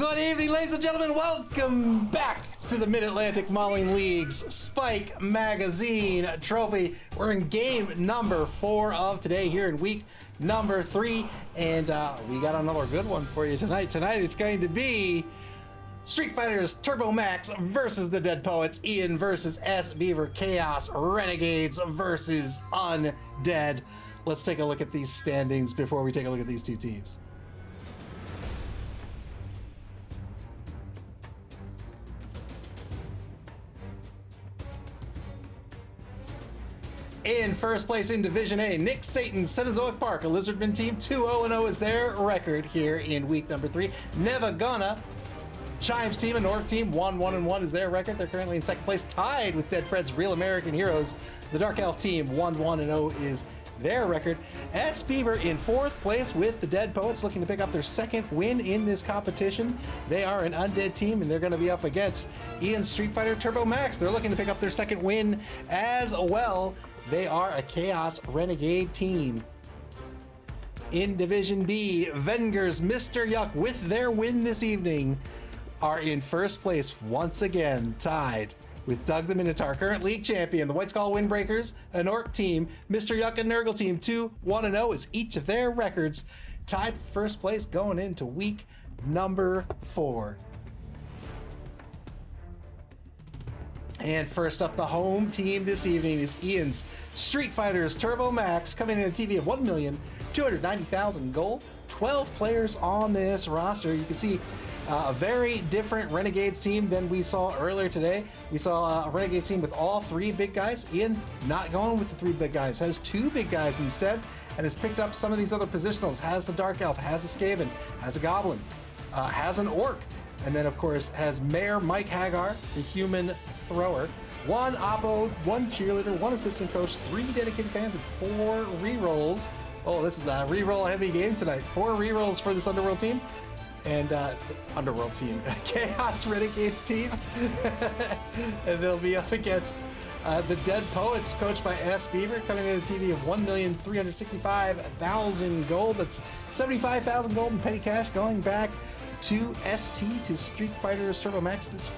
Good evening, ladies and gentlemen. Welcome back to the Mid-Atlantic Mauling League's Spike Magazine Trophy. We're in game number 4 of today here in week number 3, and we got another good one for you tonight. Tonight it's going to be Street Fighters Turbo Max versus the Dead Poets, Ian versus S. Beaver, Chaos Renegades versus Undead. Let's take a look at these standings before we take a look at these two teams. In first place in Division A, Nick Satan's Cenozoic Park, a Lizardman team, 2-0-0 is their record here in week number 3. Never Gonna, Chimes team, and Orc team, 1-1-1 is their record. They're currently in second place, tied with Dead Fred's Real American Heroes. The Dark Elf team, 1-1-0 is their record. S. Beaver in 4th place with the Dead Poets, looking to pick up their 2nd win in this competition. They are an Undead team, and they're going to be up against Ian's Street Fighter Turbo Max. They're looking to pick up their 2nd win as well. They are a Chaos Renegade team. In Division B, Venger's Mr. Yuck, with their win this evening, are in first place once again, tied with Doug the Minotaur, current league champion. The White Skull Windbreakers, an Orc team, Mr. Yuck and Nurgle team, 2-1-0 is each of their records, tied for first place going into week number 4. And first up, the home team this evening is Ian's Street Fighters Turbo Max, coming in a TV of 1,290,000 gold. 12 players on this roster. You can see a very different Renegades team than we saw earlier today. We saw a Renegades team with all 3 big guys. Ian not going with the 3 big guys, has 2 big guys instead, and has picked up some of these other positionals. Has the Dark Elf, has a Skaven, has a Goblin, has an Orc, and then of course has Mayor Mike Hagar, the human thrower, 1 oppo, 1 cheerleader, 1 assistant coach, 3 dedicated fans, and 4 rerolls. Oh, this is a reroll heavy game tonight. 4 rerolls for this Underworld team. And the Underworld team, Chaos Renegades team. And they'll be up against the Dead Poets, coached by S. Beaver, coming in a TV of 1,365,000 gold. That's 75,000 gold in petty cash, going back to ST, to Street Fighters Turbo Max this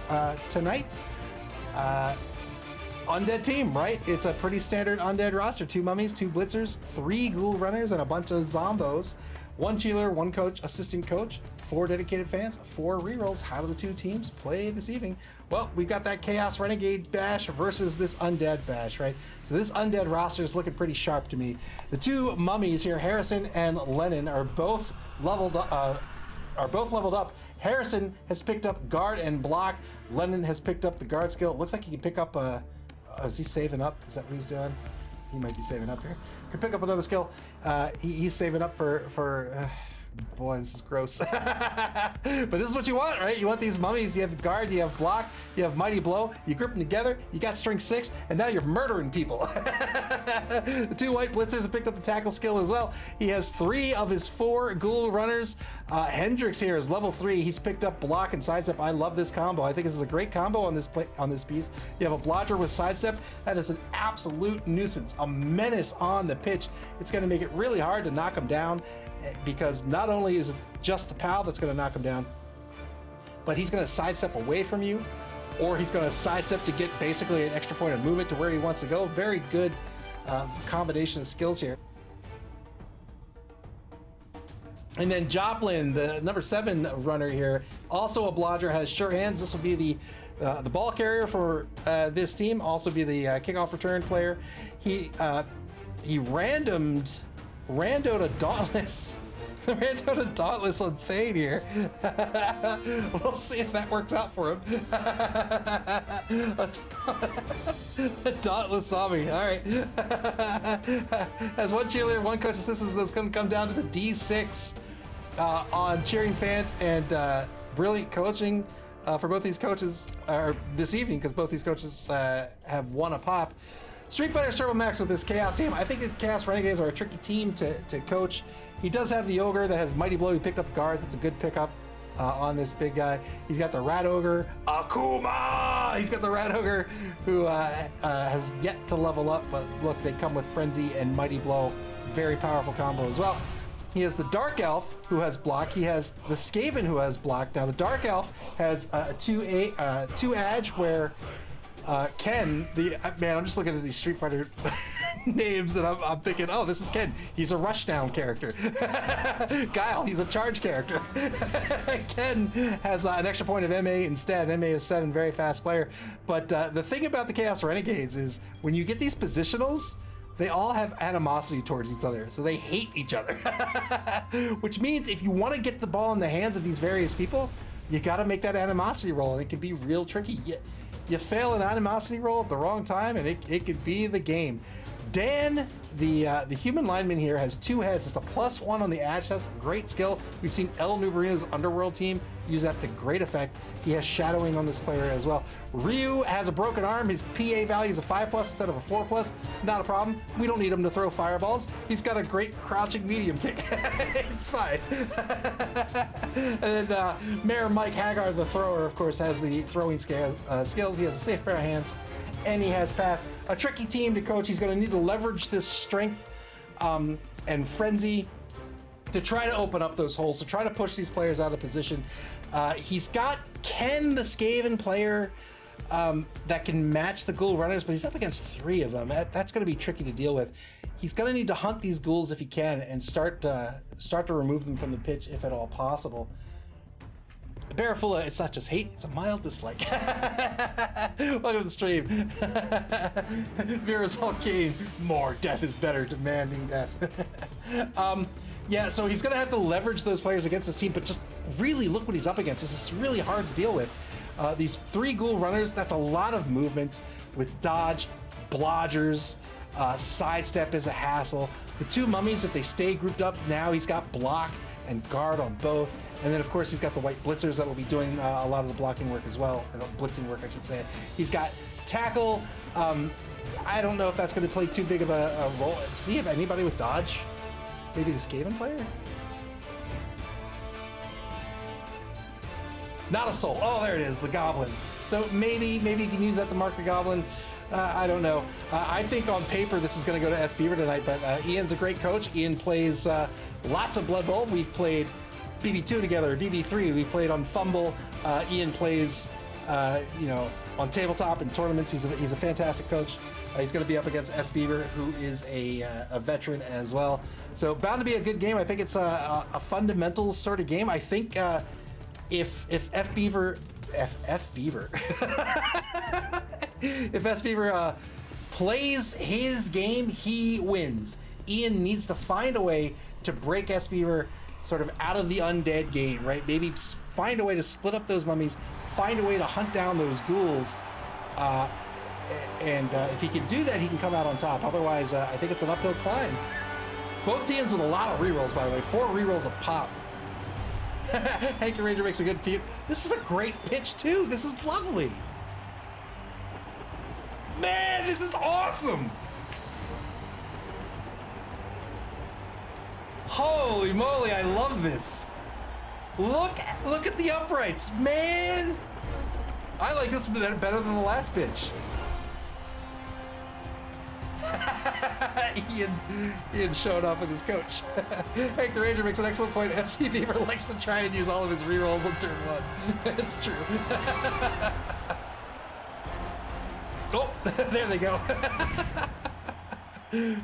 tonight. Undead team, right? It's a pretty standard Undead roster. 2 mummies, 2 blitzers, 3 ghoul runners, and a bunch of zombos. 1 cheerleader, 1 coach, assistant coach, 4 dedicated fans, 4 rerolls. How do the 2 teams play this evening? Well, we've got that Chaos Renegade bash versus this Undead bash, right? So this Undead roster is looking pretty sharp to me. The 2 mummies here, Harrison and Lennon, are both leveled up. Harrison has picked up guard and block. Lennon has picked up the guard skill. It looks like he can pick up is he saving up? Is that what he's doing? He might be saving up here. Could pick up another skill. He's saving up for boy, this is gross. But this is what you want, right? You want these mummies. You have guard, you have block, you have mighty blow. You group them together, you got strength 6, and now you're murdering people. The 2 white blitzers have picked up the tackle skill as well. He has 3 of his 4 ghoul runners. Hendrix here is level 3. He's picked up block and sidestep. I love this combo. I think this is a great combo on this piece. You have a blodger with sidestep. That is an absolute nuisance, a menace on the pitch. It's going to make it really hard to knock him down, because not only is it just the PAL that's going to knock him down, but he's going to sidestep away from you, or he's going to sidestep to get basically an extra point of movement to where he wants to go. Very good combination of skills here. And then Joplin, the number 7 runner here, also a blodger, has sure hands. This will be the ball carrier for this team, also be the kickoff return player. He randoed a Dauntless. Randoed a Dauntless on Thane here. We'll see if that works out for him. A Dauntless zombie. All right. As 1 cheerleader, 1 coach assistant, that's going to come down to the D6 on cheering fans and brilliant coaching for both these coaches this evening, because both these coaches have 1 a pop. Street Fighters Turbo Max with this Chaos team. I think the Chaos Renegades are a tricky team to coach. He does have the Ogre that has Mighty Blow. He picked up guard. That's a good pickup on this big guy. He's got the Rat Ogre, Akuma! He's got the Rat Ogre, who has yet to level up, but look, they come with Frenzy and Mighty Blow. Very powerful combo as well. He has the Dark Elf, who has block. He has the Skaven, who has block. Now, the Dark Elf has two edge, where Ken, man, I'm just looking at these Street Fighter names, and I'm thinking, oh, this is Ken. He's a rushdown character. Guile, he's a charge character. Ken has an extra point of MA instead. MA is 7, very fast player. But the thing about the Chaos Renegades is when you get these positionals, they all have animosity towards each other, so they hate each other. Which means if you want to get the ball in the hands of these various people, you got to make that animosity roll, and it can be real tricky. You fail an animosity roll at the wrong time, and it could be the game. Dan, the human lineman here, has 2 heads. It's a +1 on the edge. That's a great skill. We've seen El Nubarino's Underworld team use that to great effect. He has shadowing on this player as well. Ryu has a broken arm. His PA value is a 5+ instead of a 4+. Not a problem. We don't need him to throw fireballs. He's got a great crouching medium kick. It's fine. And then Mayor Mike Hagar, the thrower, of course, has the throwing skills. He has a safe pair of hands, and he has pass. A tricky team to coach. He's going to need to leverage this strength and frenzy to try to open up those holes, to try to push these players out of position. He's got Ken, the Skaven player, that can match the ghoul runners, but he's up against 3 of them. That's going to be tricky to deal with. He's going to need to hunt these ghouls if he can and start to remove them from the pitch if at all possible. Barafula, it's not just hate, it's a mild dislike. Welcome to the stream. Vera's Hulkane, more death is better, demanding death. Yeah, so he's gonna have to leverage those players against this team, but just really look what he's up against. This is really hard to deal with. These 3 ghoul runners, that's a lot of movement with dodge, blodgers, sidestep is a hassle. The 2 mummies, if they stay grouped up, now he's got block and guard on both. And then, of course, he's got the white blitzers that will be doing a lot of the blocking work as well, the blitzing work, I should say. He's got tackle. I don't know if that's going to play too big of a role. Does he have anybody with dodge? Maybe the Skaven player? Not a soul. Oh, there it is, the Goblin. So maybe you can use that to mark the Goblin. I don't know. I think on paper this is going to go to S. Beaver tonight, but Ian's a great coach. Ian plays lots of Blood Bowl. We've played BB2 together, BB3. We played on Fumble. Ian plays, on tabletop and tournaments. He's a fantastic coach. He's going to be up against S. Beaver, who is a veteran as well. So bound to be a good game. I think it's a fundamentals sort of game. I think if F. Beaver if S. Beaver plays his game, he wins. Ian needs to find a way to break S. Beaver sort of out of the undead game, right? Maybe find a way to split up those mummies, find a way to hunt down those ghouls, and if he can do that, he can come out on top. Otherwise, I think it's an uphill climb. Both teams with a lot of rerolls, by the way. 4 rerolls a pop. Hank the Ranger makes a good peep. This is a great pitch, too. This is lovely. Man, this is awesome. Holy moly, I love this. Look at the uprights, man. I like this better than the last pitch. Ian showed off with his coach. Hank the Ranger makes an excellent point. SP Beaver likes to try and use all of his rerolls on turn 1. It's true. Oh, there they go.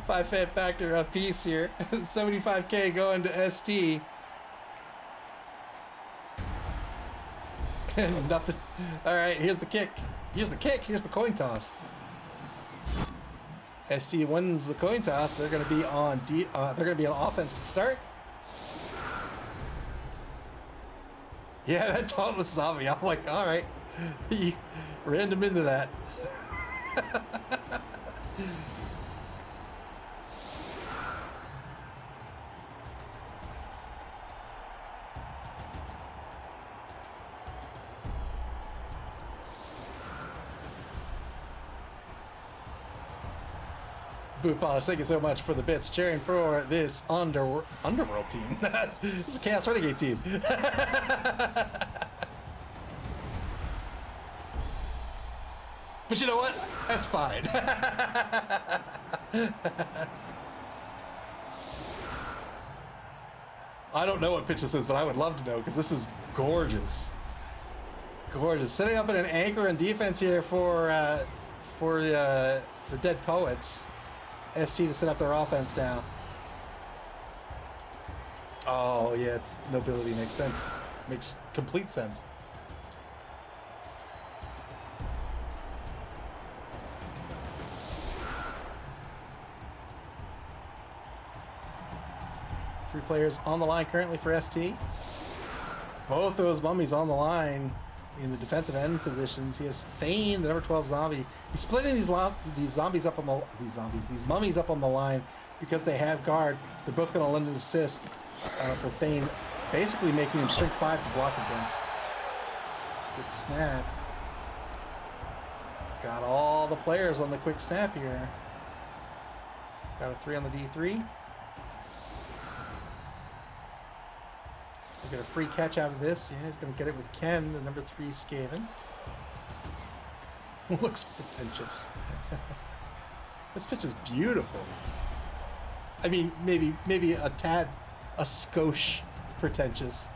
5 fan factor a piece here. 75K going to ST. Nothing. All right, here's the kick. Here's the coin toss. ST wins the coin toss. They're going to be on offense to start. Yeah, that tauntless zombie. I'm like, all right, he ran him into that. Boot Polish, thank you so much for the bits. Cheering for this Underworld team. This is a Chaos Renegade team. But you know what? That's fine. I don't know what pitch this is, but I would love to know because this is gorgeous. Gorgeous. Setting up an anchor and defense here for the Dead Poets. ST to set up their offense now. Oh, yeah, it's nobility. Makes sense. Makes complete sense. Three players on the line currently for ST. Both those mummies on the line in the defensive end positions. He has Thane, the number 12 zombie. He's splitting these mummies up on the line because they have guard. They're both going to lend an assist for Thane, basically making him strength 5 to block against. Quick snap. Got all the players on the quick snap here. Got a 3 on the D3. Get a free catch out of this. Yeah, he's going to get it with Ken, the number 3 Skaven. Looks pretentious. This pitch is beautiful. I mean, maybe a tad, a skosh pretentious.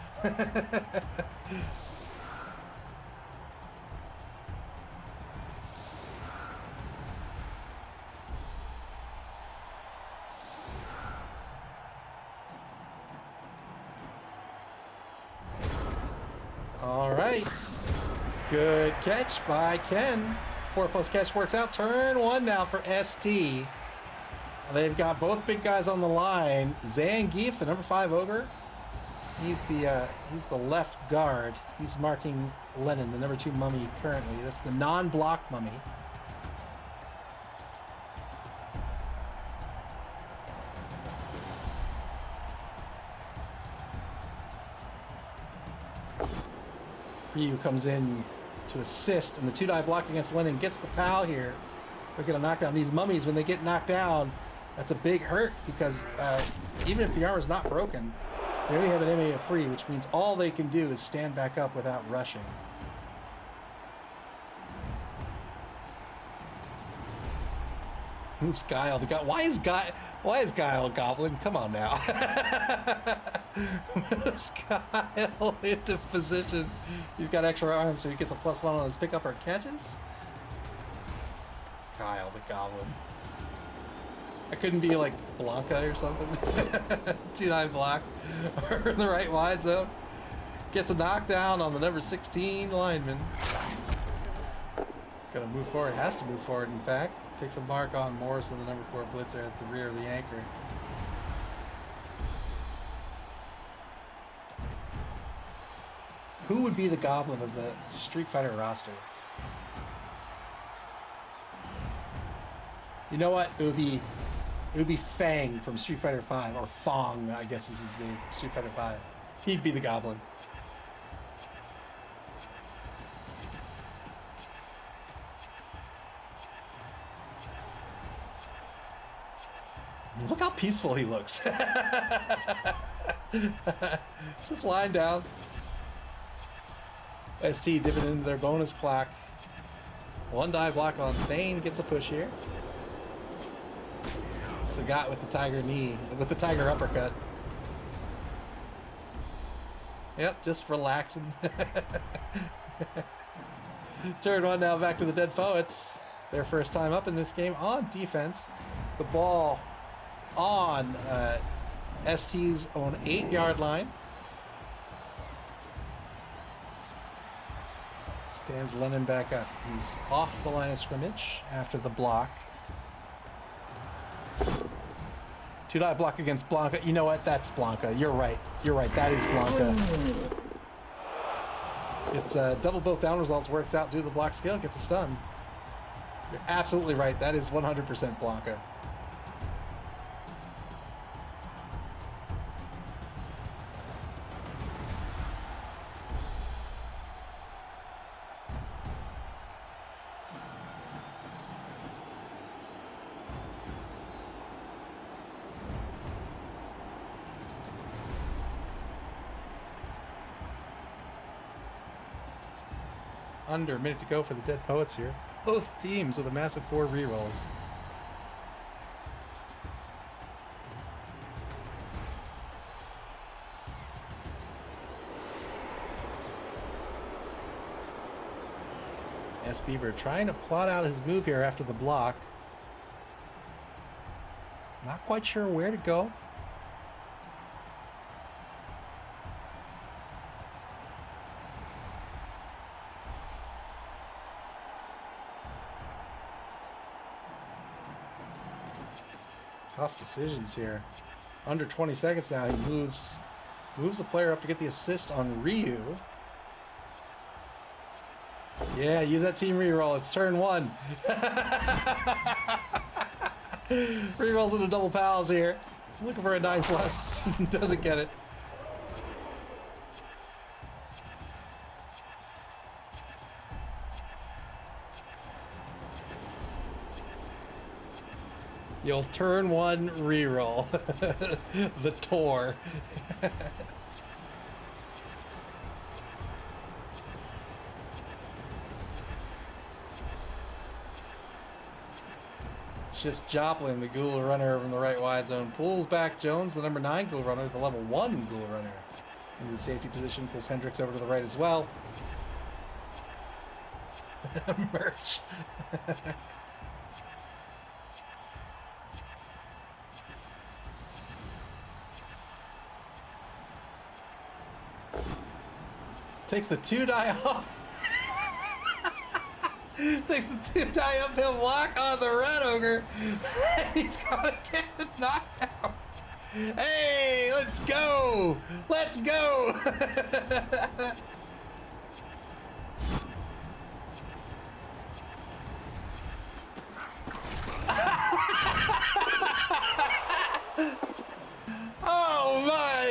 All right. Good catch by Ken. 4+ catch works out. Turn 1 now for ST. They've got both big guys on the line. Zangief, the number 5 ogre. He's the left guard. He's marking Lennon, the number 2 mummy currently. That's the non-block mummy. Ryu comes in to assist, and the 2-die block against Lennon gets the POW here. They're going to knock down these mummies. When they get knocked down, that's a big hurt because even if the armor's not broken, they only have an MA of 3, which means all they can do is stand back up without rushing. Moves Guile. Why is Guile a goblin? Come on now. Moves Guile into position. He's got extra arms, so he gets a +1 on his pickup or catches. Guile the goblin. I couldn't be like Blanca or something. 2-9 block. Or in the right wide zone. Gets a knockdown on the number 16 lineman. Gonna move forward. Has to move forward, in fact. Takes a mark on Morrison, the number 4 blitzer at the rear of the anchor. Who would be the goblin of the Street Fighter roster? You know what? It would be Fang from Street Fighter 5, or Fong, I guess is his name, Street Fighter 5. He'd be the goblin. Look how peaceful he looks. Just lying down. ST dipping into their bonus clock. 1-die block on Thane, gets a push here. Sagat with the tiger knee, with the tiger uppercut. Yep, just relaxing. Turn 1 now back to the Dead Poets. Their first time up in this game on defense. The ball on ST's own 8-yard line. Stands Lennon back up. He's off the line of scrimmage after the block. 2-die block against Blanca. You know what? That's Blanca. You're right. You're right. That is Blanca. It's double both down results works out due to the block skill. Gets a stun. You're absolutely right. That is 100% Blanca. Under a minute to go for the Dead Poets here. Both teams with a massive 4 rerolls. S Beaver trying to plot out his move here after the block. Not quite sure where to go. Tough decisions here. Under 20 seconds now, he moves the player up to get the assist on Ryu. Yeah, use that team reroll. It's turn 1. Rerolls into double pals here. Looking for a 9+. Doesn't get it. You'll turn 1 reroll. The tour. Shifts Joplin, the Ghoul runner from the right wide zone. Pulls back Jones, the number 9 Ghoul runner, the level 1 Ghoul runner. Into the safety position, pulls Hendricks over to the right as well. Merch. Takes the 2-die up. Takes the 2-die uphill block on the Red Ogre. And he's gonna get the knockdown. Hey, let's go! Let's go! Oh my!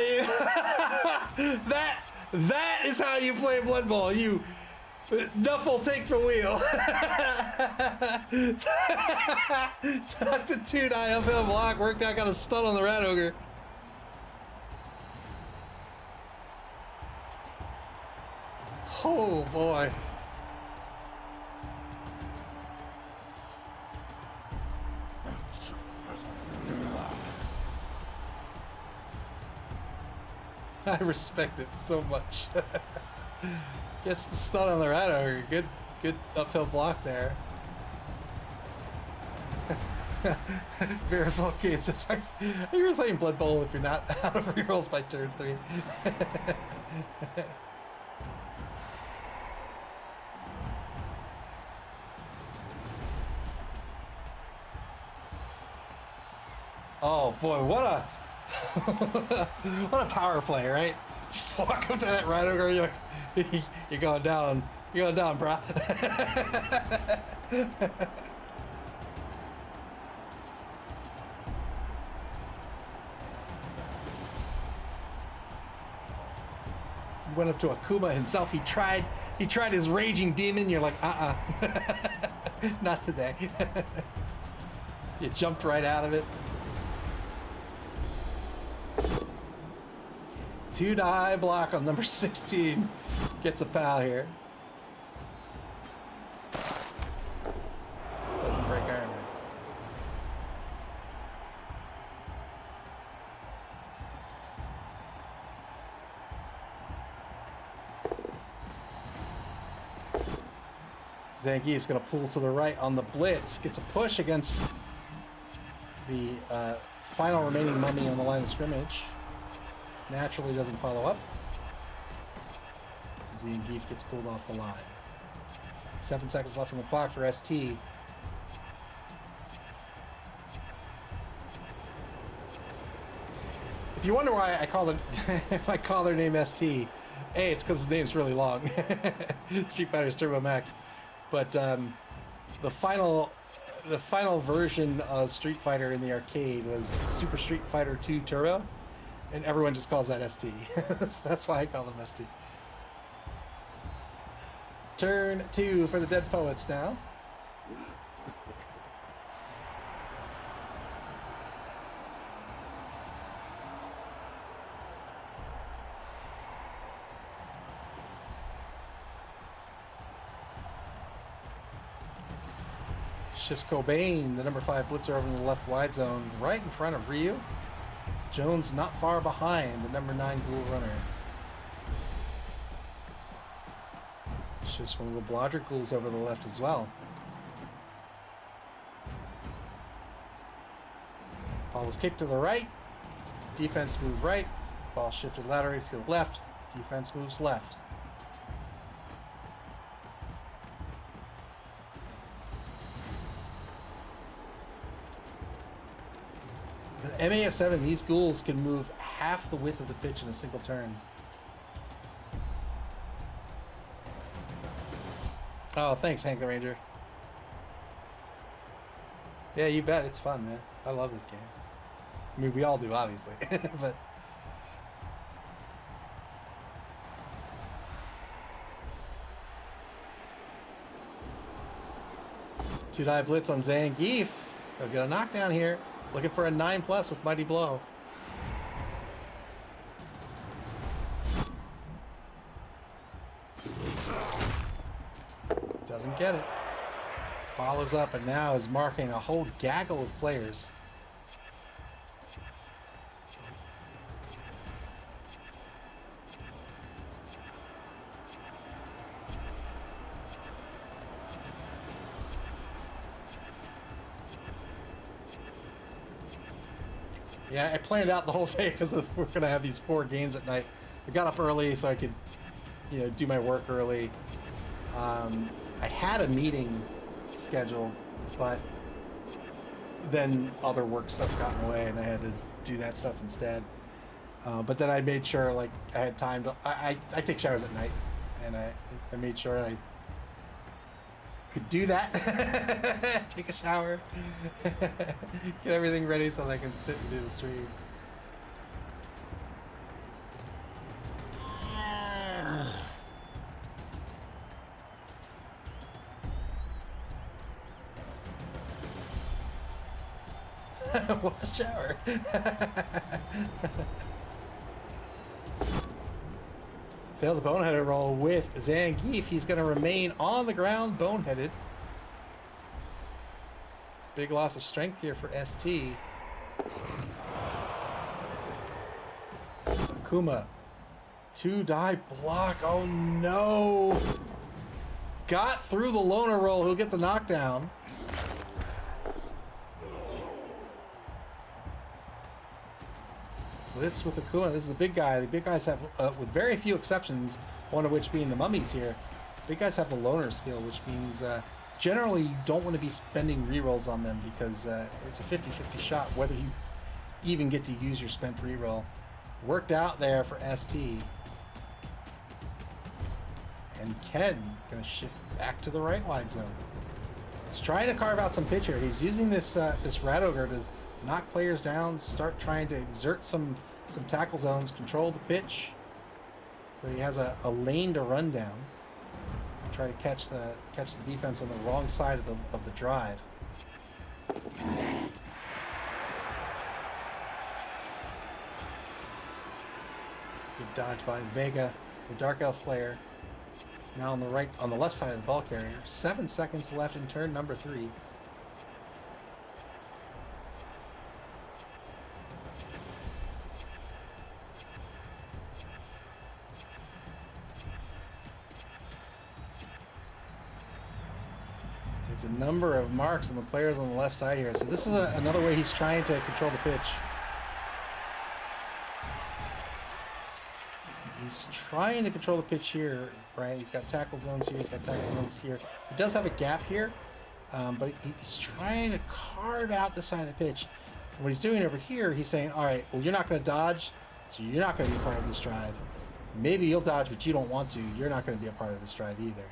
That is how you play Blood Bowl. You Duffel, take the wheel. Tuck the 2-die uphill block. Worked out, got a stun on the Rat Ogre. Oh boy. I respect it so much. Gets the stun on the Rat Ogre. Good uphill block there. Marisol Kate says, are you really playing Blood Bowl if you're not out of rerolls by turn 3? Oh boy, what a what a power play, right? Just walk up to that Rat Ogre, you're like, you're going down. You're going down, brah. He went up to Akuma himself. He tried his raging demon. You're like, not today. You jumped right out of it. 2-die block on number 16. Gets a pal here. Doesn't break armor. Zangief's gonna pull to the right on the blitz. Gets a push against the final remaining mummy on the line of scrimmage. Naturally doesn't follow up. Zangief gets pulled off the line. 7 seconds left on the clock for ST. If you wonder why I call it, if I call their name ST, A, it's because his name's really long. Street Fighter's Turbo Max. But the final version of Street Fighter in the arcade was Super Street Fighter 2 Turbo. And everyone just calls that ST. So that's why I call them ST. Turn 2 for the Dead Poets now. Shifts Cobain, the number 5 blitzer over in the left wide zone, right in front of Ryu. Jones not far behind the number 9 Ghoul runner. Shifts one of the Blodger ghouls over to the left as well. Ball was kicked to the right. Defense moved right. Ball shifted laterally to the left. Defense moves left. The MAF7, these ghouls can move half the width of the pitch in a single turn. Oh, thanks, Hank the Ranger. Yeah, you bet. It's fun, man. I love this game. I mean, we all do, obviously. But two-die blitz on Zangief. He'll get a knockdown here. Looking for a 9+ with Mighty Blow. Doesn't get it. Follows up and now is marking a whole gaggle of players. Yeah, I planned out the whole day because we're going to have these 4 games at night. I got up early so I could, do my work early. I had a meeting scheduled, but then other work stuff got in the way and I had to do that stuff instead. But then I made sure, like, I had time to... I take showers at night, and I made sure I could do that. Take a shower. Get everything ready so that I can sit and do the stream. What's a shower? Failed the boneheaded roll with Zangief. He's going to remain on the ground boneheaded. Big loss of strength here for ST. Akuma. 2-die block. Oh no. Got through the loner roll. He'll get the knockdown. This with Akuma, this is the big guy. The big guys have, with very few exceptions, one of which being the mummies here, big guys have the loner skill, which means generally you don't want to be spending rerolls on them because it's a 50-50 shot whether you even get to use your spent reroll. Worked out there for ST. And Ken gonna shift back to the right wide zone. He's trying to carve out some pitch here. He's using this this Rat Ogre to knock players down, start trying to exert some tackle zones, control the pitch. So he has a lane to run down. Try to catch the defense on the wrong side of the drive. Good dodge by Vega, the Dark Elf player. Now on the left side of the ball carrier. 7 seconds left in turn number 3. Takes a number of marks on the players on the left side here. So this is another way he's trying to control the pitch. He's trying to control the pitch here, right? He's got tackle zones here, he's got tackle zones here. He does have a gap here, but he's trying to carve out the side of the pitch. And what he's doing over here, he's saying, all right, well, you're not going to dodge, so you're not going to be a part of this drive. Maybe you'll dodge, but you don't want to. You're not going to be a part of this drive either.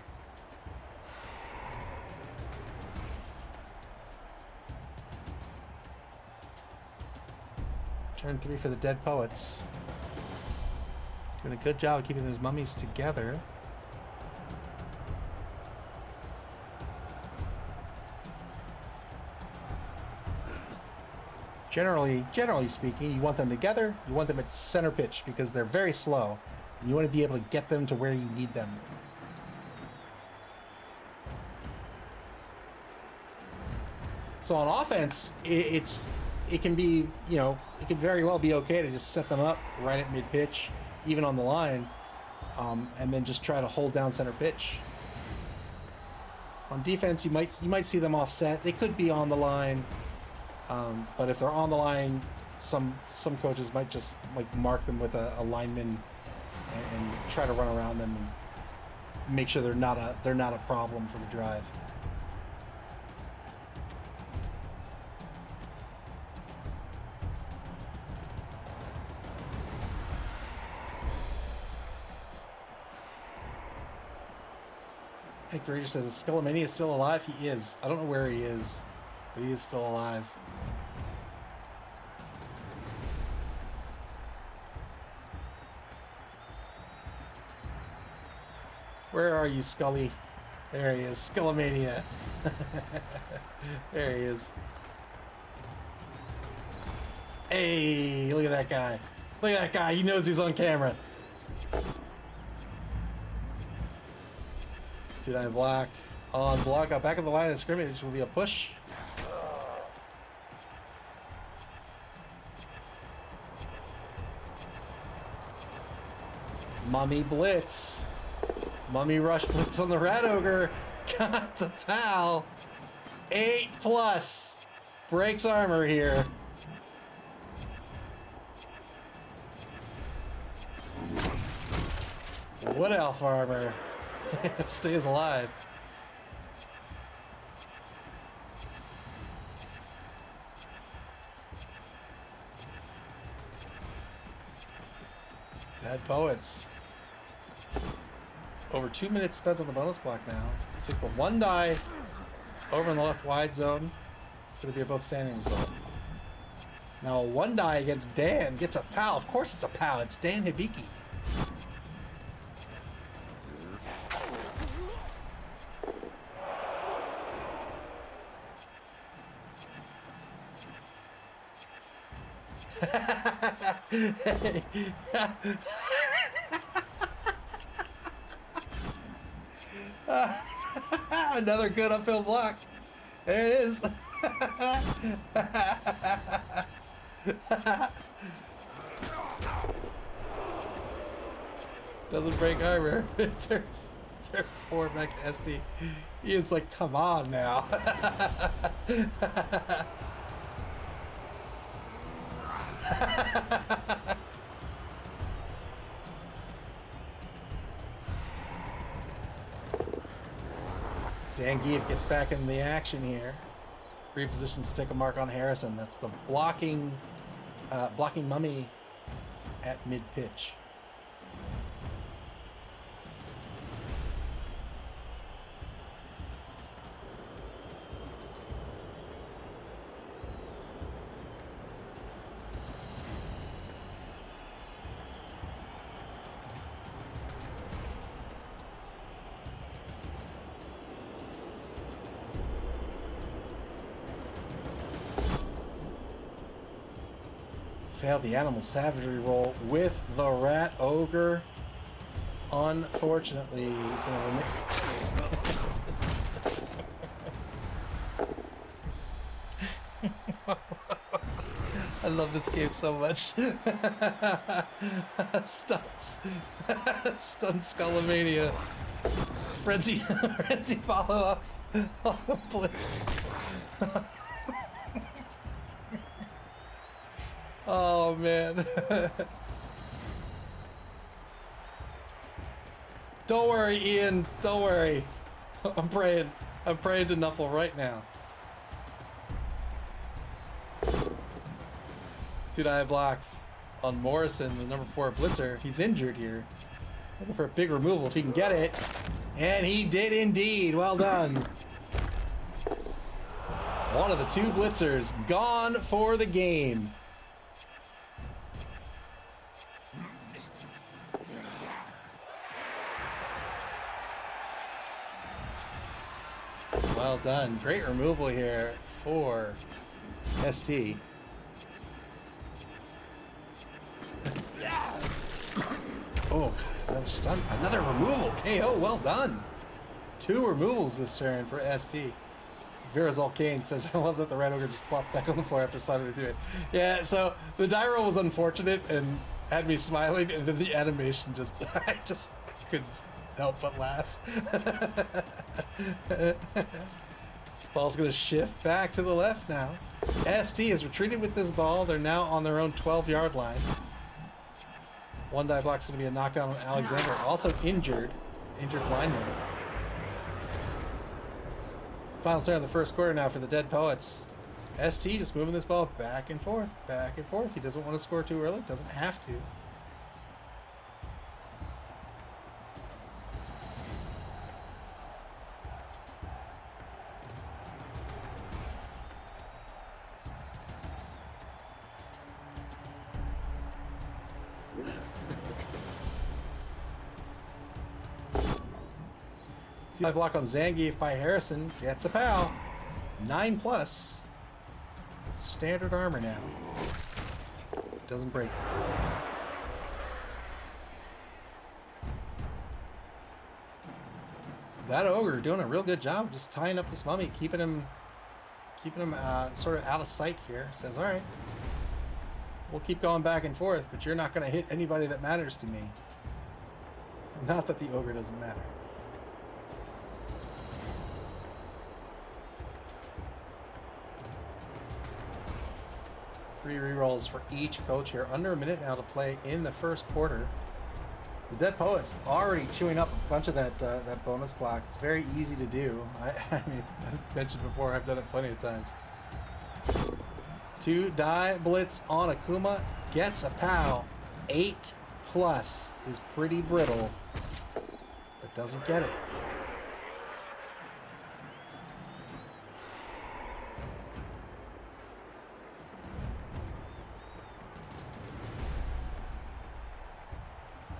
Turn 3 for the Dead Poets. Doing a good job of keeping those mummies together. Generally speaking, you want them together. You want them at center pitch because they're very slow. And you want to be able to get them to where you need them. So on offense, it can be, it can very well be okay to just set them up right at mid pitch, even on the line, and then just try to hold down center pitch. On defense, you might see them offset. They could be on the line, but if they're on the line, some coaches might just like mark them with a lineman and try to run around them and make sure they're not a problem for the drive. I think Ranger says, is Skullomania still alive? He is. I don't know where he is, but he is still alive. Where are you, Scully? There he is. Skullomania. There he is. Hey, look at that guy. Look at that guy. He knows he's on camera. Did I block? On block, out back of the line of scrimmage will be a push. Mummy blitz. Mummy rush blitz on the Rat Ogre. Got the pal. 8+. Breaks armor here. Wood Elf armor. Stays alive. Dead Poets. Over 2 minutes spent on the bonus block now. Take the 1 die over in the left wide zone. It's going to be a both standing result. Now a 1 die against Dan gets a POW. Of course it's a POW. It's Dan Hibiki. Another good uphill block. There it is. Doesn't break armor. Turn 4 back to SD. He is like, come on now. Zangief gets back in the action here. Repositions to take a mark on Harrison. That's the blocking Mummy at mid-pitch. Failed the animal savagery roll with the Rat Ogre. Unfortunately, he's going to remit. I love this game so much. Stunts. Stunt Skullomania. Frenzy follow up on the blitz. Oh man. Don't worry, Ian. Don't worry. I'm praying to Nuffle right now. Dude, I block on Morrison, the number 4 blitzer. He's injured here. Looking for a big removal if he can get it. And he did indeed. Well done. One of the 2 blitzers gone for the game. Well done. Great removal here for ST. Oh, another stun. Another removal. KO. Well done. 2 removals this turn for ST. Virazal Kane says, I love that the Rat Ogre just plopped back on the floor after slamming through it. Yeah, so the die roll was unfortunate and had me smiling, and then the animation just, I just couldn't help but laugh. Ball's going to shift back to the left now. ST has retreated with this ball. They're now on their own 12-yard line. One die block's going to be a knockdown on Alexander. Also injured lineman. Final turn of the first quarter now for the Dead Poets. ST just moving this ball back and forth, back and forth. He doesn't want to score too early. Doesn't have to. Block on Zangief by Harrison. Gets a pal. 9+. Standard armor now. Doesn't break it. That ogre doing a real good job just tying up this mummy, keeping him sort of out of sight here. Says, all right, we'll keep going back and forth, but you're not going to hit anybody that matters to me. Not that the ogre doesn't matter. Three rerolls for each coach here. Under a minute now to play in the first quarter. The Dead Poets already chewing up a bunch of that bonus block. It's very easy to do. I mean, I mentioned before, I've done it plenty of times. 2 die blitz on Akuma. Gets a pal. 8+ is pretty brittle, but doesn't get it.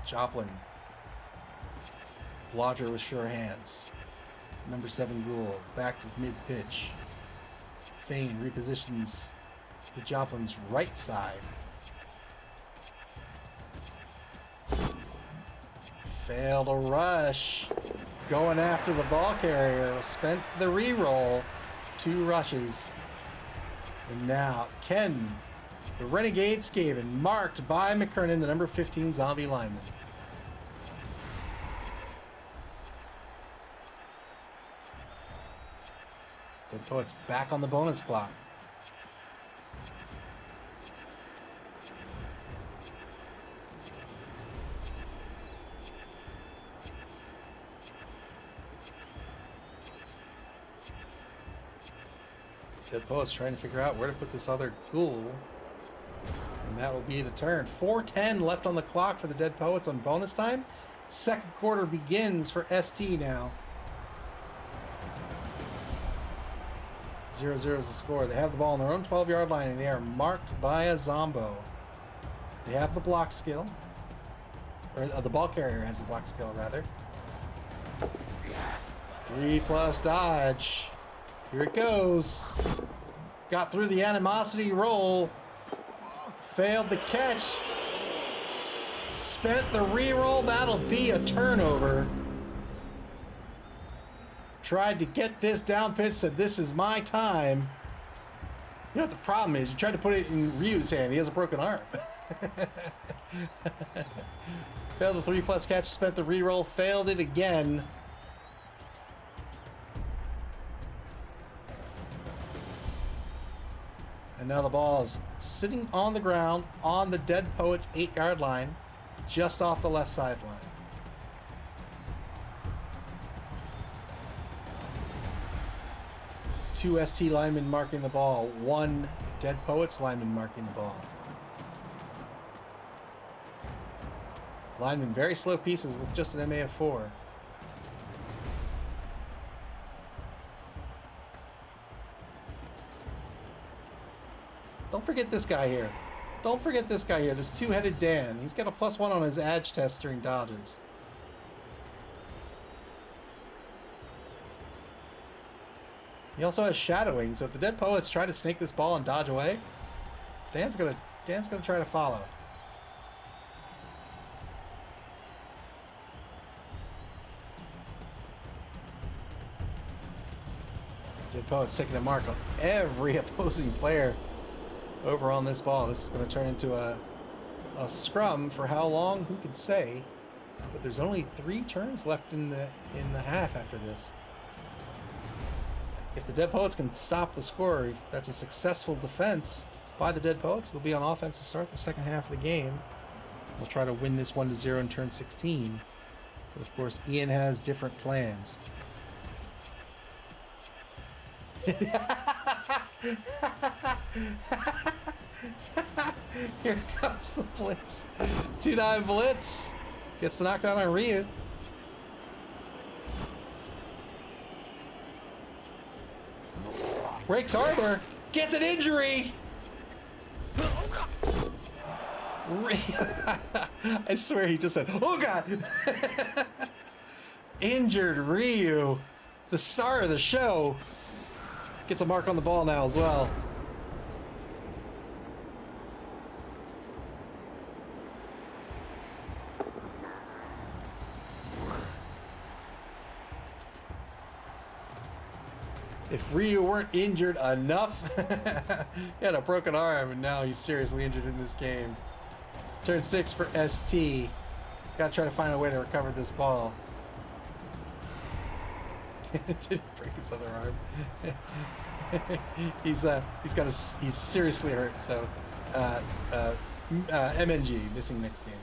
Joplin. Blodger with sure hands. Number 7 Ghoul. Back to mid-pitch. Thane repositions to Joplin's right side. Failed a rush. Going after the ball carrier. Spent the reroll. 2 rushes. And now Ken, the Renegade Skaven, marked by McKernan, the number 15 zombie lineman. Dead Poets back on the bonus clock. Dead Poets trying to figure out where to put this other ghoul. And that will be the turn. 4:10 left on the clock for the Dead Poets on bonus time. Second quarter begins for ST now. 0-0 is the score. They have the ball on their own 12-yard line, and they are marked by a Zombo. They have the block skill. Or the ball carrier has the block skill, rather. 3+ dodge. Here it goes. Got through the animosity roll. Failed the catch. Spent the reroll. That'll be a turnover. Tried to get this down pitch. Said, this is my time. You know what the problem is? You tried to put it in Ryu's hand. He has a broken arm. Failed the 3+ catch. Spent the reroll. Failed it again. And now the ball is sitting on the ground on the Dead Poets 8-yard line, just off the left sideline. Two ST linemen marking the ball, 1 Dead Poets lineman marking the ball. Linemen very slow pieces with just an MA of 4. Don't forget this guy here. Don't forget this guy here, this 2-headed Dan. He's got a +1 on his edge test during dodges. He also has shadowing, so if the Dead Poets try to snake this ball and dodge away, Dan's gonna try to follow. Dead Poets taking a mark on every opposing player over on this ball. This is going to turn into a scrum for how long? Who could say? But there's only 3 turns left in the half after this. If the Dead Poets can stop the score, that's a successful defense by the Dead Poets. They'll be on offense to start the second half of the game. We'll try to win this 1-0 in turn 16. But of course, Ian has different plans. Here comes the blitz. 2-9 blitz. Gets the knockdown on Ryu. Breaks armor. Gets an injury. I swear he just said, "Oh God!" Injured Ryu, the star of the show, gets a mark on the ball now as well. If Ryu weren't injured enough, he had a broken arm, and now he's seriously injured in this game. Turn 6 for ST. Gotta try to find a way to recover this ball. Didn't break his other arm. he's seriously hurt. So, MNG missing next game.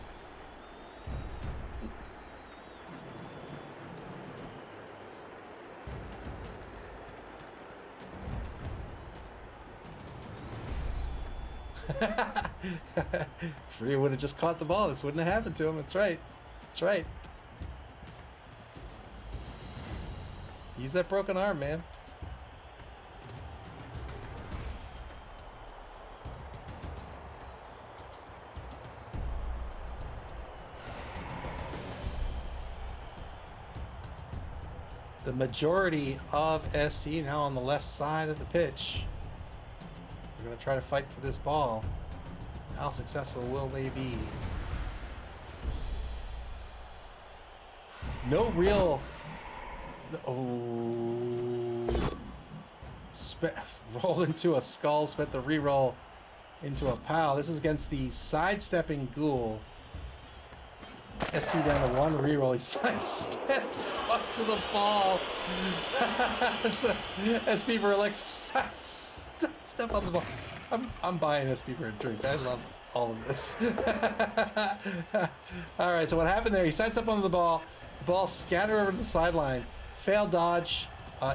If Ryu would have just caught the ball, this wouldn't have happened to him. That's right. That's right. Use that broken arm, man. The majority of ST now on the left side of the pitch. We're going to try to fight for this ball. How successful will they be? No real... Oh... Rolled into a skull, spent the reroll into a POW. This is against the sidestepping Ghoul. ST down to 1 reroll. He sidesteps onto the ball. So, SP for Alexa step on the ball. I'm buying SP for a drink. I love all of this. All right, so what happened there? He sidestepped onto the ball. The ball scattered over to the sideline. Failed dodge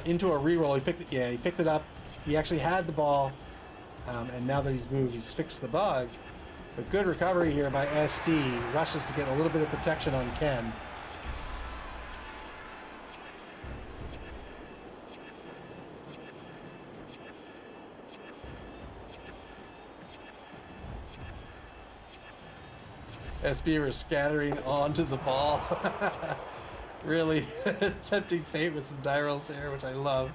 into a reroll. He picked it. Yeah, he picked it up. He actually had the ball, and now that he's moved, he's fixed the bug. But good recovery here by ST. Rushes to get a little bit of protection on Ken. SB were scattering onto the ball. Really tempting fate with some die rolls here, which I love.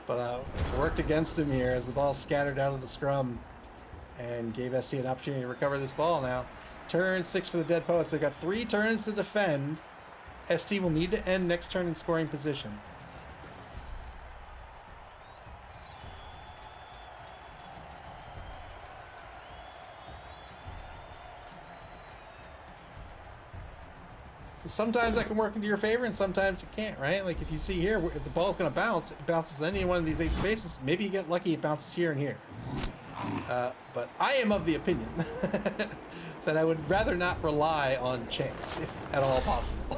But worked against him here as the ball scattered out of the scrum and gave ST an opportunity to recover this ball now. Turn 6 for the Dead Poets. They've got 3 turns to defend. ST will need to end next turn in scoring position. So sometimes that can work into your favor and sometimes it can't, right? Like if you see here, if the ball's going to bounce, it bounces any one of these 8 spaces. Maybe you get lucky, it bounces here and here. But I am of the opinion that I would rather not rely on chance, if at all possible.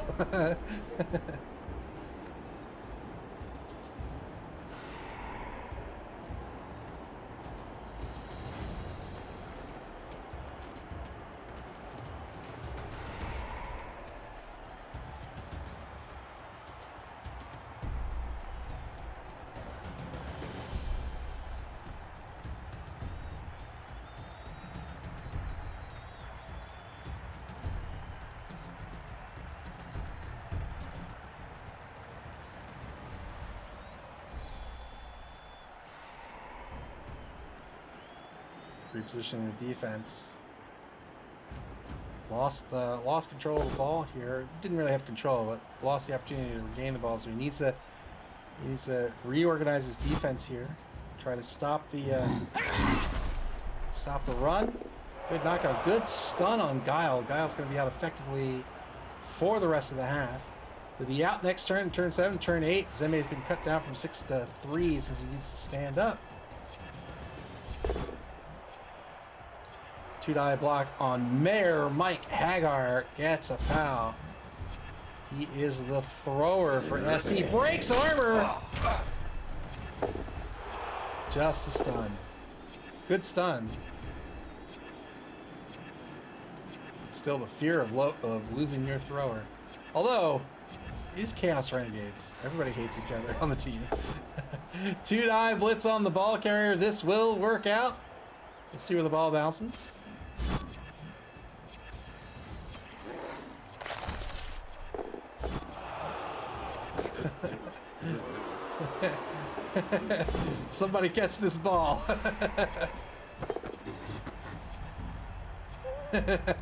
Repositioning the defense. Lost control of the ball here. Didn't really have control, but lost the opportunity to regain the ball. So he needs to reorganize his defense here. Try to stop the run. Good knockout. Good stun on Guile. Guile's going to be out effectively for the rest of the half. He'll be out next turn, turn 7, turn 8. Zeme has been cut down from 6 to 3 since he needs to stand up. 2-die block on Mayor Mike Hagar gets a POW. He is the thrower for ST. Breaks armor! Just a stun. Good stun. Still the fear of losing your thrower. Although, these Chaos Renegades. Everybody hates each other on the team. 2-die blitz on the ball carrier. This will work out. We'll see where the ball bounces. Somebody catch this ball.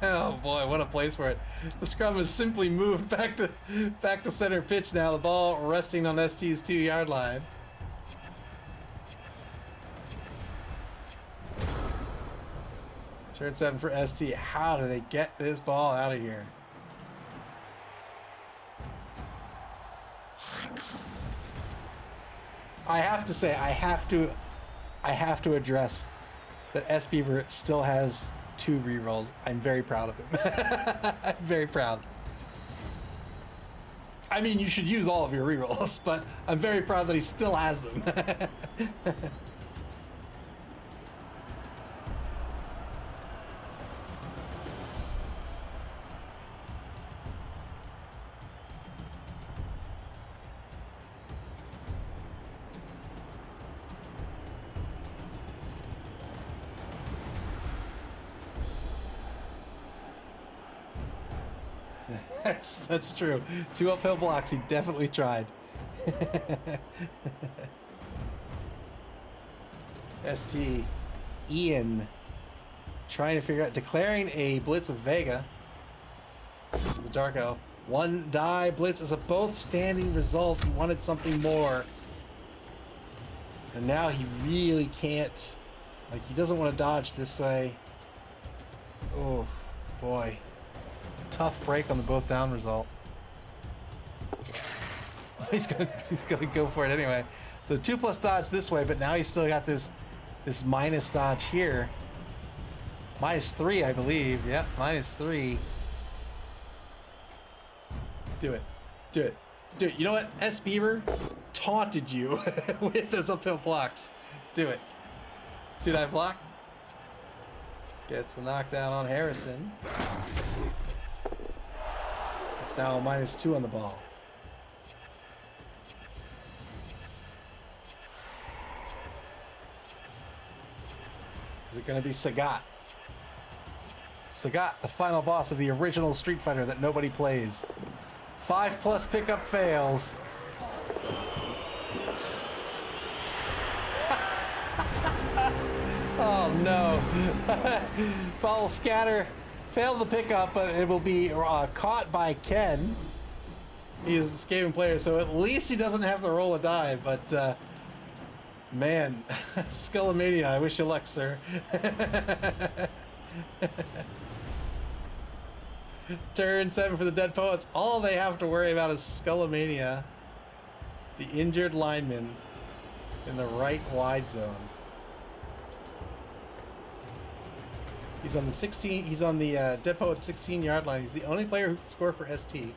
Oh boy, what a place for it. The scrum has simply moved back to center pitch now. The ball resting on ST's 2-yard line. Turn 7 for ST. How do they get this ball out of here? I have to say, I have to address that S Beaver still has 2 rerolls. I'm very proud of him. I'm very proud. I mean, you should use all of your rerolls, but I'm very proud that he still has them. That's true. 2 uphill blocks, he definitely tried. ST Ian trying to figure out, declaring a blitz with Vega. This is the Dark Elf. 1-die blitz is a both standing result. He wanted something more. And now he really can't. Like, he doesn't want to dodge this way. Oh, boy. Tough break on the both down result. He's gonna go for it anyway. The 2+ dodge this way, but now he's still got this minus dodge here. -3, I believe. Yep, -3. Do it. Do it. Do it. You know what? S Beaver taunted you with those uphill blocks. Do it. 2-die block. Gets the knockdown on Harrison. It's now a -2 on the ball. Is it going to be Sagat? Sagat, the final boss of the original Street Fighter that nobody plays. 5+ pickup fails. Oh no. Ball scatter. Failed the pickup, but it will be caught by Ken. He is the Skaven player, so at least he doesn't have to roll a die, but man, Skullomania, I wish you luck, sir. Turn 7 for the Dead Poets. All they have to worry about is Skullomania, the injured lineman in the right wide zone. He's on the 16. He's on the Dead Poet 16-yard line. He's the only player who can score for ST.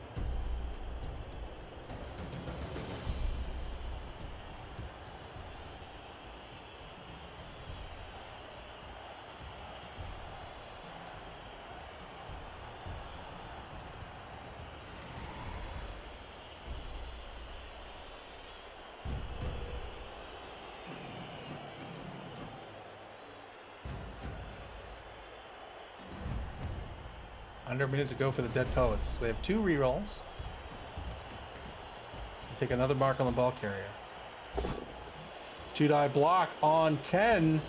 Under a minute to go for the Dead Poets. So they have 2 rerolls. Take another mark on the ball carrier. 2-die block on Ken.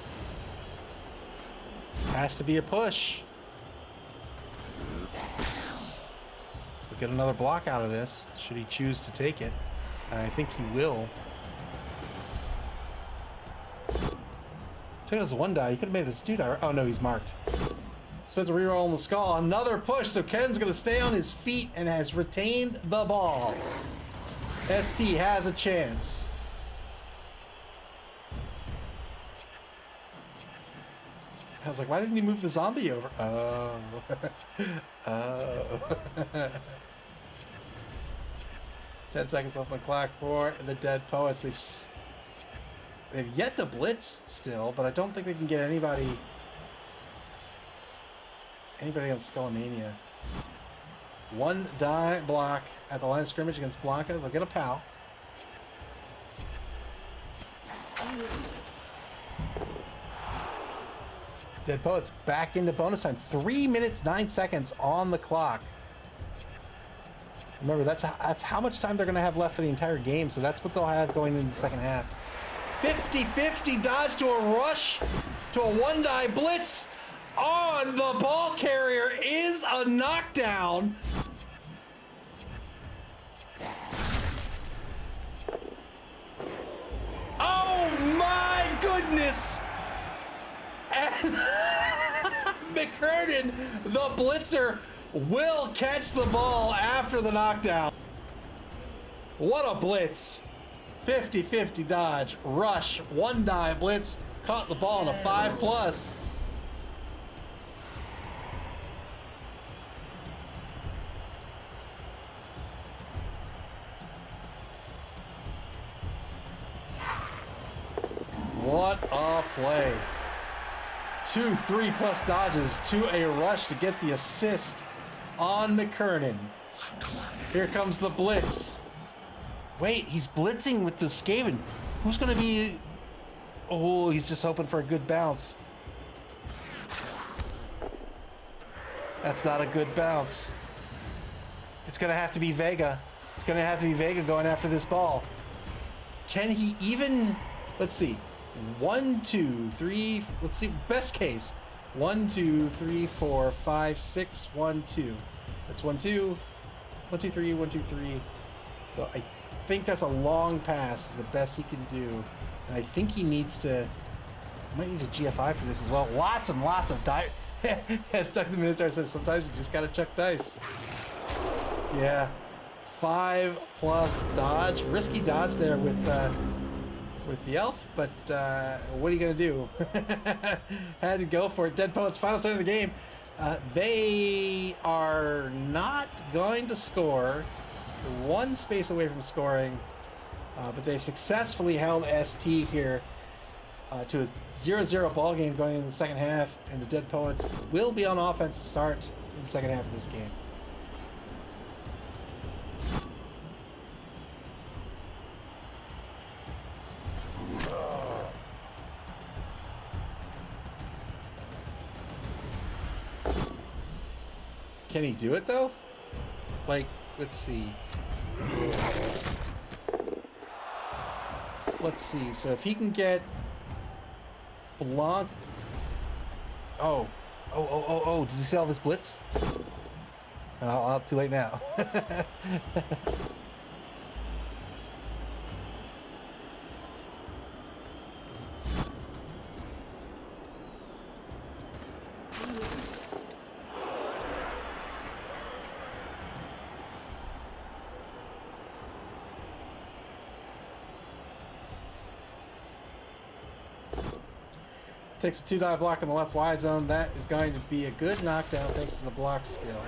Has to be a push. We'll get another block out of this, should he choose to take it. And I think he will. Took us 1 die. He could have made this 2-die. Oh no, he's marked. Spins a reroll on the skull. Another push, so Ken's gonna stay on his feet and has retained the ball. ST has a chance. I was like, why didn't he move the zombie over? Oh. Oh. 10 seconds off the clock for the Dead Poets. They've yet to blitz still, but I don't think they can get anybody on Skullmania. One die block at the line of scrimmage against Blanca. They'll get a POW. Dead Poets back into bonus time. 3 minutes, 9 seconds on the clock. Remember, that's how much time they're going to have left for the entire game, so that's what they'll have going into the second half. 50-50 dodge to a rush to a one-die blitz on the ball carrier is a knockdown. Oh my goodness! And McKernan, the blitzer, will catch the ball after the knockdown. What a blitz. 50-50 dodge, rush, one die blitz, caught the ball in a 5+. What a play. 2 3+ dodges to a rush to get the assist on McKernan. Here comes the blitz. Wait, he's blitzing with the Skaven. Who's going to be... Oh, he's just hoping for a good bounce. That's not a good bounce. It's going to have to be Vega. It's going to have to be Vega going after this ball. Can he even... Let's see. 1, 2, 3... Let's see. Best case. 1, 2, 3, 4, 5, 6, 1, 2. That's 1, 2. 1, 2, 3, 1, 2, 3. So I think that's a long pass. Is the best he can do. And I think he needs to... Might need a GFI for this as well. Lots and lots of die. As Doug the Minotaur says, sometimes you just gotta chuck dice. Yeah. 5+ dodge. Risky dodge there with the elf, but what are you gonna do? Had to go for it. Dead Poets, final turn of the game. They are not going to score. They're one space away from scoring, but they've successfully held ST here to a 0-0 ball game going into the second half, and the Dead Poets will be on offense to start in the second half of this game. Can he do it though? Like, let's see. Let's see. So if he can get Blanc. Oh. Does he still have his blitz? Oh, too late now. Takes a 2-die block in the left wide zone. That is going to be a good knockdown thanks to the block skill.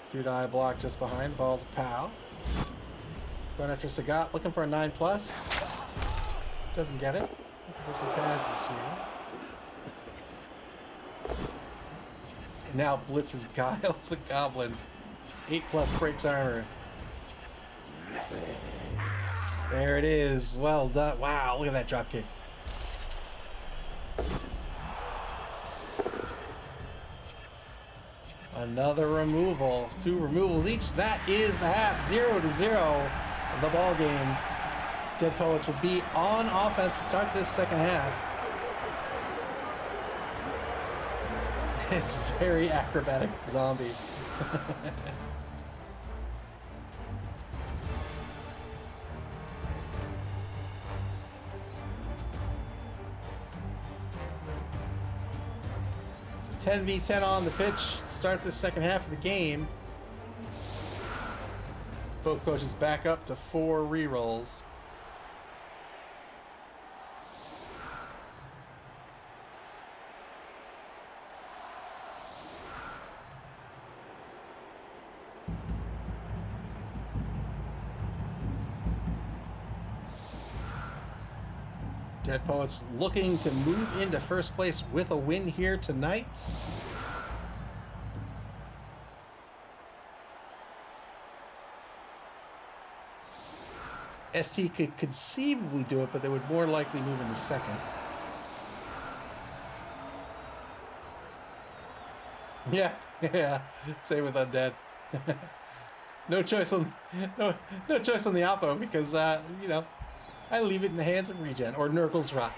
Two-die block just behind. Ball's a POW. Going after Sagat, looking for a 9+. Doesn't get it. Looking for some passes here. And now blitzes Guile the Goblin. 8+ breaks armor. There it is. Well done. Wow, look at that drop kick. Another removal. 2 removals each. That is the half. 0-0 of the ball game. Dead Poets will be on offense to start this second half. It's very acrobatic zombie. 10v10 on the pitch. Start the second half of the game. Both coaches back up to 4 rerolls. Dead Poets looking to move into first place with a win here tonight. ST could conceivably do it, but they would more likely move into second. Yeah, same with Undead. No choice on no choice on the Oppo because you know, I leave it in the hands of Regen or Nurgle's Rot.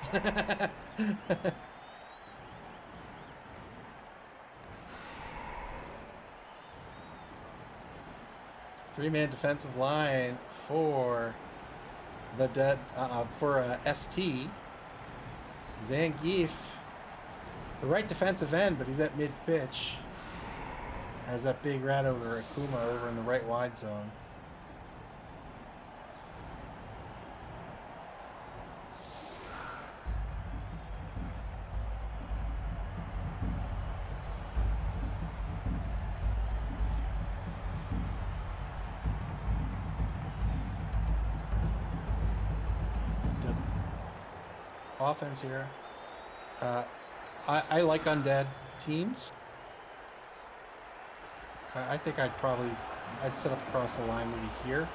3-man defensive line for the dead for ST. Zangief, the right defensive end, but he's at mid pitch. Has that big rat over Akuma over in the right wide zone. Offense here. I like Undead teams. I think I'd set up across the line maybe here.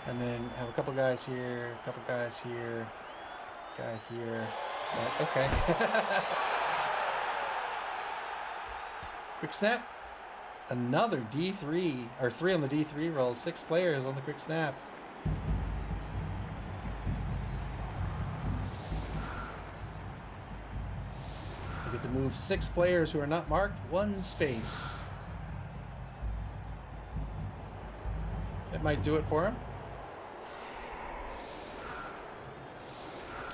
And then have a couple guys here, a couple guys here, guy here. Okay. Quick snap. Another D3, or 3 on the D3 roll. 6 players on the quick snap. Get to move 6 players who are not marked 1 space. That might do it for him.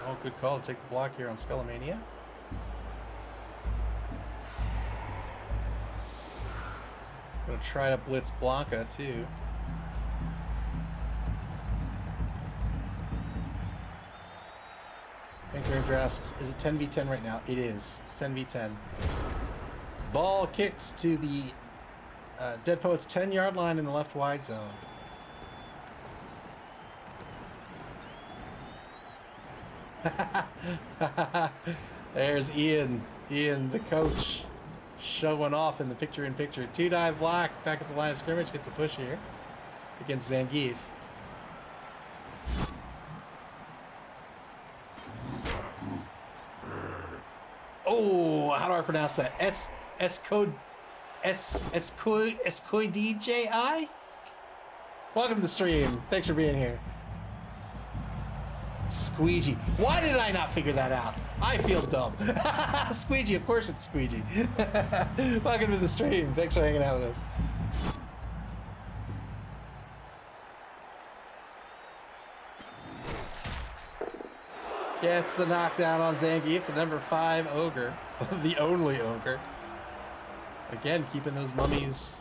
Oh, good call to take the block here on Skullomania. Gonna try to blitz Blanca too. Anchoring drafts. Is it 10v10 right now? It is. It's 10v10. Ball kicked to the Dead Poets 10-yard line in the left wide zone. There's Ian. Ian, the coach, showing off in the picture-in-picture. 2-dive block back at the line of scrimmage. Gets a push here against Zangief. Oh, how do I pronounce that? Escoidji? Welcome to the stream. Thanks for being here. Squeegee. Why did I not figure that out? I feel dumb. Squeegee, of course it's Squeegee. Welcome to the stream. Thanks for hanging out with us. Gets the knockdown on Zangief, the number 5 ogre. The only ogre. Again, keeping those mummies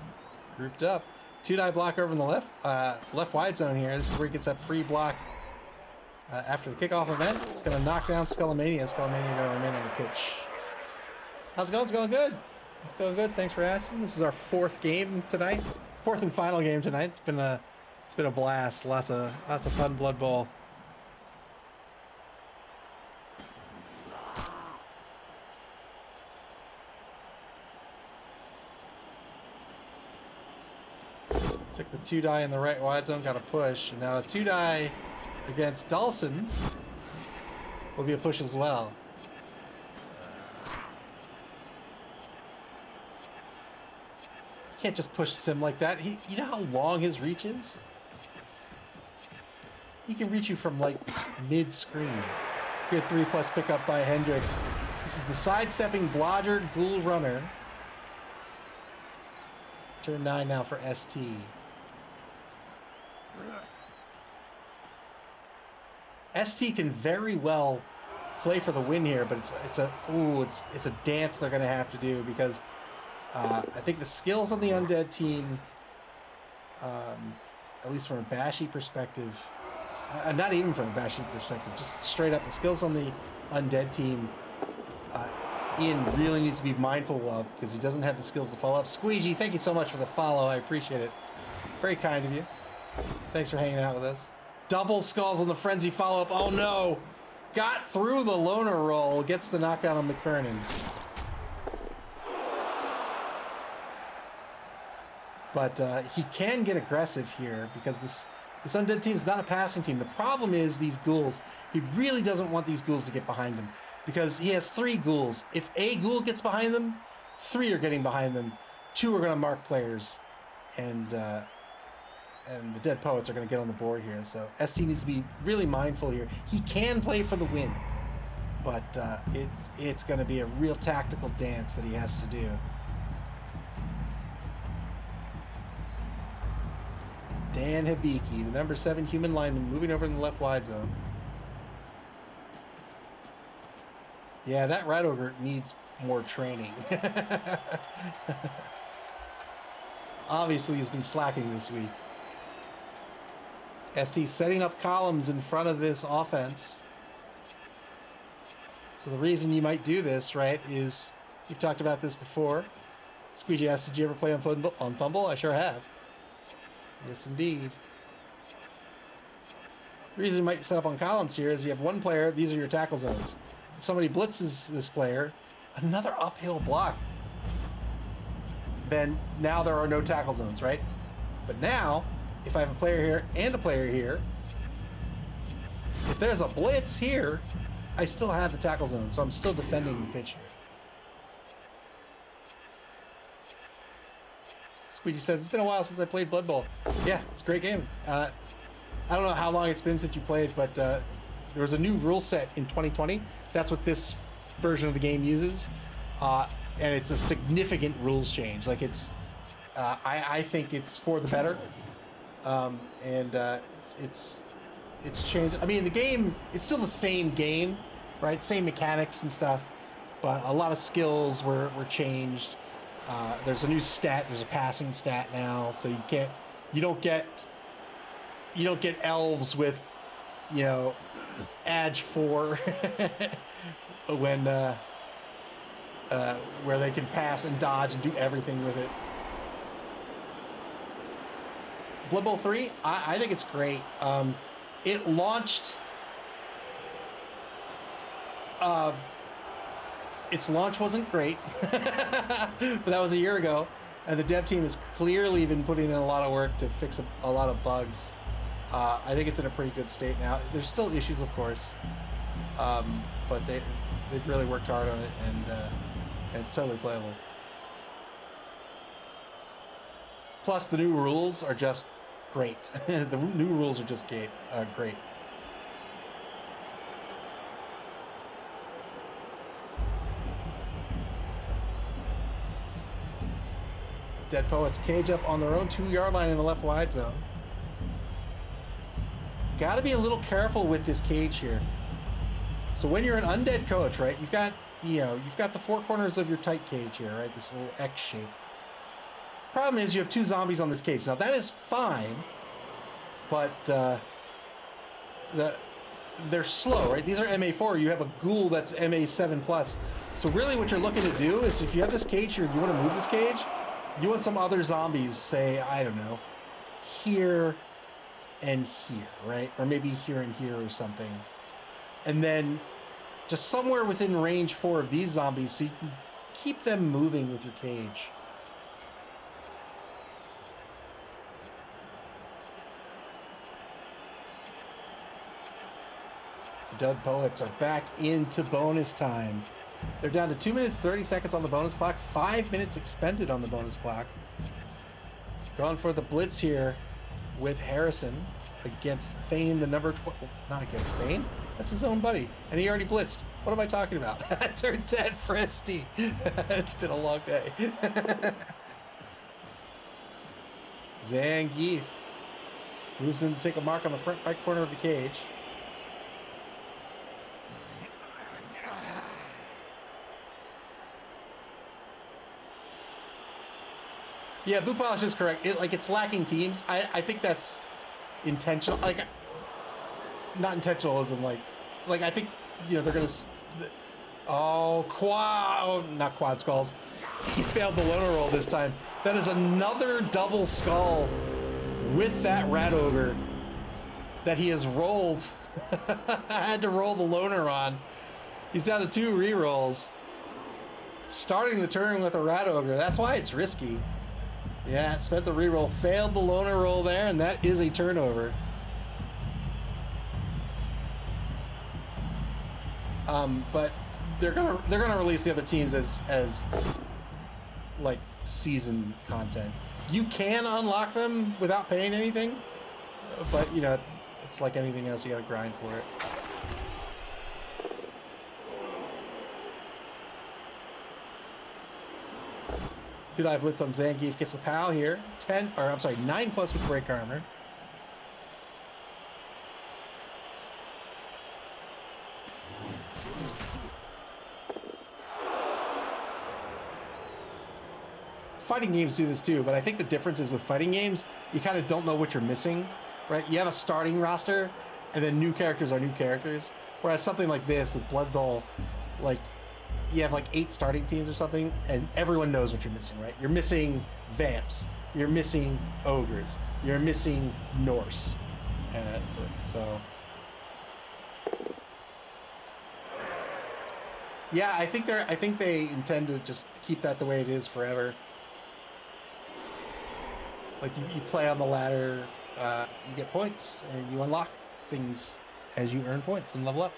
grouped up. 2-die block over in the left wide zone here. This is where he gets that free block after the kickoff event. It's going to knock down Skullomania. Skullomania going to remain on the pitch. How's it going? It's going good. It's going good. Thanks for asking. This is our 4th game tonight. 4th and final game tonight. It's been a blast. Lots of fun Blood Bowl. Took the 2-die in the right wide zone, got a push. And now a 2-die against Dawson will be a push as well. You can't just push Sim like that. You know how long his reach is? He can reach you from like mid-screen. Good 3+ pickup by Hendricks. This is the sidestepping Blodger Ghoul Runner. Turn 9 now for ST. ST can very well play for the win here, but it's a dance they're going to have to do because I think the skills on the undead team, at least from a Bashy perspective, not even from a Bashy perspective, just straight up the skills on the undead team, Ian really needs to be mindful of because he doesn't have the skills to follow up. Squeegee, thank you so much for the follow. I appreciate it. Very kind of you. Thanks for hanging out with us. Double skulls on the frenzy follow-up. Oh no! Got through the loner roll. Gets the knockdown on McKernan. But he can get aggressive here because this undead team is not a passing team. The problem is these ghouls. He really doesn't want these ghouls to get behind him because he has 3 ghouls. If a ghoul gets behind them, 3 are getting behind them. 2 are going to mark players, and the Dead Poets are going to get on the board here. So ST needs to be really mindful here. He can play for the win, but it's going to be a real tactical dance that he has to do. Dan Hibiki, the number 7 human lineman, moving over in the left wide zone. Yeah, that Rat Ogre needs more training. Obviously, he's been slacking this week. ST setting up columns in front of this offense. So the reason you might do this, right, is we've talked about this before. Squeegee asked, did you ever play on Fumble? I sure have. Yes, indeed. The reason you might set up on columns here is you have one player, these are your tackle zones. If somebody blitzes this player, another uphill block, then now there are no tackle zones, right? But now, if I have a player here and a player here, if there's a blitz here, I still have the tackle zone, so I'm still defending the pitch here. Squeegee says, it's been a while since I played Blood Bowl. Yeah, it's a great game. I don't know how long it's been since you played, but there was a new rule set in 2020. That's what this version of the game uses. And it's a significant rules change. Like I think it's for the better. It's changed. I mean, the game, it's still the same game, right? Same mechanics and stuff, but a lot of skills were changed. There's a new stat. There's a passing stat now, so you don't get elves with, Edge 4 when where they can pass and dodge and do everything with it. Blood Bowl 3, I think it's great. It launched. Its launch wasn't great, but that was a year ago, and the dev team has clearly been putting in a lot of work to fix a lot of bugs. I think it's in a pretty good state now. There's still issues, of course, but they've really worked hard on it, and it's totally playable. Plus, the new rules are just great. The new rules are just great. Dead Poets cage up on their own 2-yard line in the left wide zone. Got to be a little careful with this cage here. So when you're an undead coach, right, you've got the 4 corners of your tight cage here, right, this little X shape. Problem is you have 2 zombies on this cage. Now that is fine, but they're slow, right? These are MA4. You have a ghoul that's MA7+. So really what you're looking to do is if you have this cage here and you want to move this cage, you want some other zombies, say, I don't know, here and here, right? Or maybe here and here or something. And then just somewhere within range 4 of these zombies so you can keep them moving with your cage. The Dead Poets are back into bonus time. They're down to 2 minutes, 30 seconds on the bonus clock. 5 minutes expended on the bonus clock. Going for the blitz here with Harrison against Thane, the number 12. Not against Thane. That's his own buddy. And he already blitzed. What am I talking about? Turned dead for ST. It's been a long day. Zangief moves in to take a mark on the front right corner of the cage. Yeah, boot polish is correct. It's lacking teams. I think that's intentional. Like, not intentional as in like I think, they're gonna. Not quad skulls. He failed the loner roll this time. That is another double skull with that rat ogre that he has rolled. Had to roll the loner on. He's down to 2 rerolls. Starting the turn with a rat ogre. That's why it's risky. Yeah, spent the reroll, failed the loner roll there, and that is a turnover. But they're gonna release the other teams as like season content. You can unlock them without paying anything, but it's like anything else, you gotta grind for it. Two-die blitz on Zangief gets the POW here. 9 plus with break armor. Fighting games do this too, but I think the difference is with fighting games, you kind of don't know what you're missing, right? You have a starting roster, and then new characters are new characters. Whereas something like this with Blood Bowl, like, you have like 8 starting teams or something, and everyone knows what you're missing, right? You're missing Vamps, you're missing Ogres, you're missing Norse. So, yeah, I think they intend to just keep that the way it is forever. Like, you play on the ladder, you get points, and you unlock things as you earn points and level up.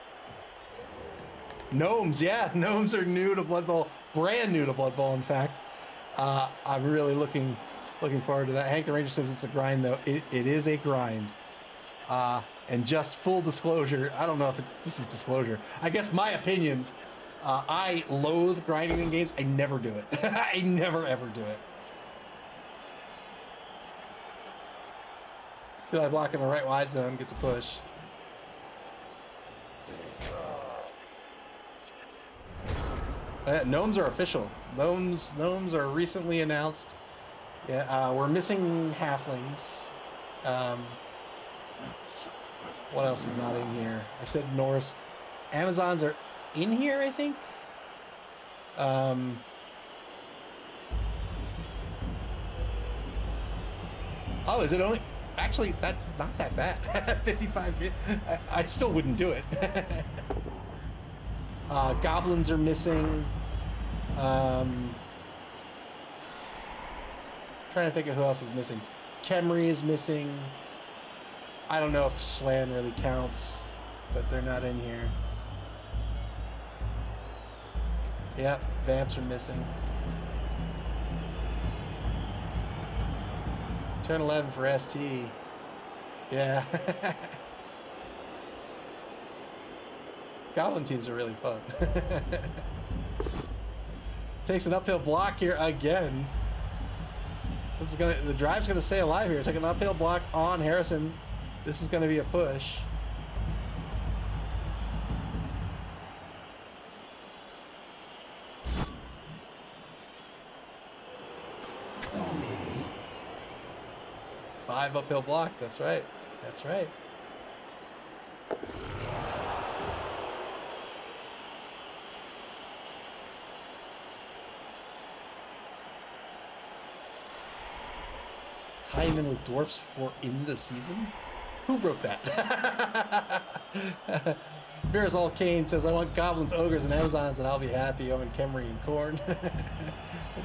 Gnomes, yeah, gnomes are new to Blood Bowl, brand new to Blood Bowl, in fact. I'm really looking forward to that. Hank the Ranger says it's a grind, though. It is a grind. And just full disclosure, I don't know if this is disclosure. I guess my opinion, I loathe grinding in games. I never do it. I never, ever do it. Feel like blocking the right wide zone gets a push. Gnomes are official. Gnomes are recently announced. Yeah, we're missing halflings. What else is not in here? I said Norse. Amazons are in here, I think. Oh, is it only? Actually, that's not that bad. 55. I still wouldn't do it. Goblins are missing. Trying to think of who else is missing. Khemri is missing. I don't know if Slan really counts, but they're not in here. Yep, Vamps are missing. Turn 11 for ST. Yeah. Goblin teams are really fun. Takes an uphill block here again. The drive's gonna stay alive here. Take an uphill block on Harrison. This is gonna be a push. Five uphill blocks, that's right. That's right. Tying in with dwarfs for in the season? Who wrote that? Verazol Kane says, I want goblins, ogres, and Amazons, and I'll be happy. Owen Khemri and Korn.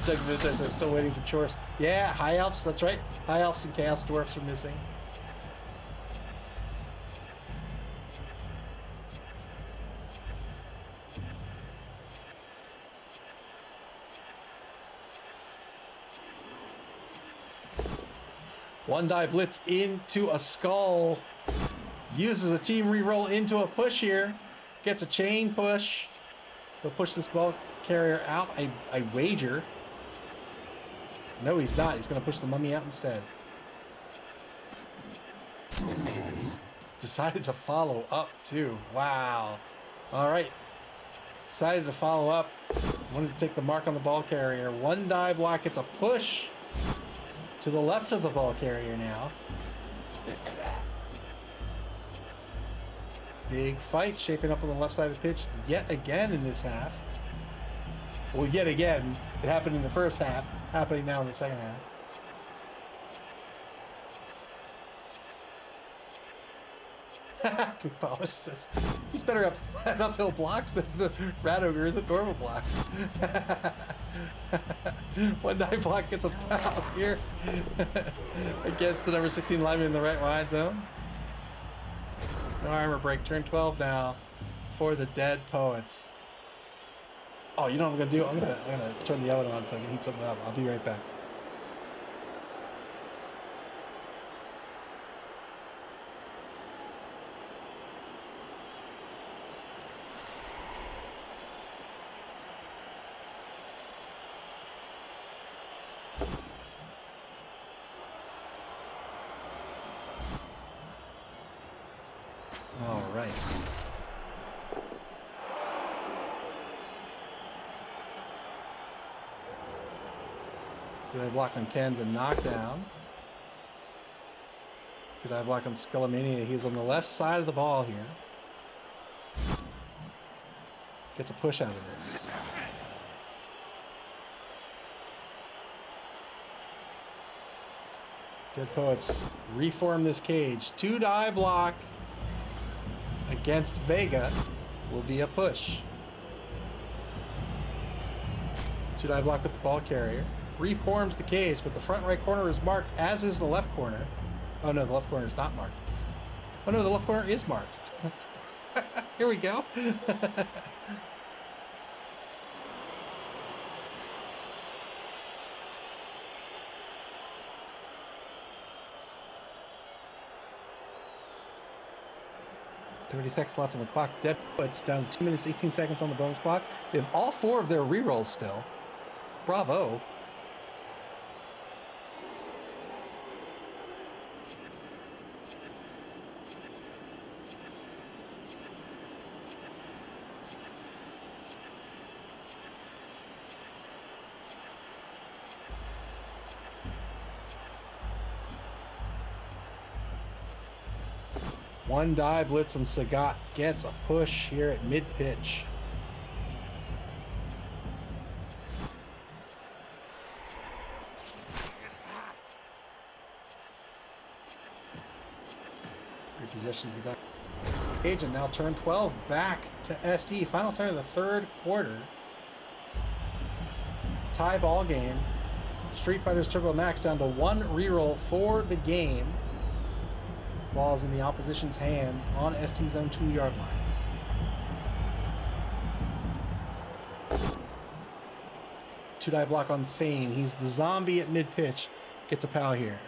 Doug Victor says, still waiting for chores. Yeah, high elves, that's right. High elves and chaos dwarfs are missing. One die blitz into a skull. Uses a team reroll into a push here. Gets a chain push. He'll push this ball carrier out, I wager. No, he's not. He's going to push the mummy out instead. Decided to follow up, too. Wow. All right. Decided to follow up. Wanted to take the mark on the ball carrier. One die block. It's a push. to the left of the ball carrier now. Big fight shaping up on the left side of the pitch yet again in this half. Well, yet again, it happened in the first half, happening now in the second half. Polish says he's better at uphill blocks than the Rat Ogre is at normal blocks. One dive block gets a foul here against the number 16 lineman in the right wide zone. No armor break, turn 12 now for the Dead Poets. Oh, you know what I'm gonna do? I'm gonna turn the oven on so I can heat something up. I'll be right back. All right. Two-die block on Ken's a knockdown. Two-die block on Skellamania. He's on the left side of the ball here. Gets a push out of this. Dead Poets reform this cage. Two-die block against Vega will be a push. Two-die block with the ball carrier. Reforms the cage, but the front right corner is marked, as is the left corner. Oh no, the left corner is not marked. Oh no, the left corner is marked. Here we go. 30 seconds left on the clock. Dead Poets down 2 minutes, 18 seconds on the bonus clock. They have all 4 of their rerolls still. Bravo. One die blitz and Sagat gets a push here at mid-pitch. Repositions the back cage and now turn 12 back to SD. Final turn of the third quarter. Tie ball game. Street Fighters Turbo Max down to 1 reroll for the game. Ball's in the opposition's hands on ST's own 2-yard line. Two-die block on Thane. He's the zombie at mid-pitch. Gets a pal here.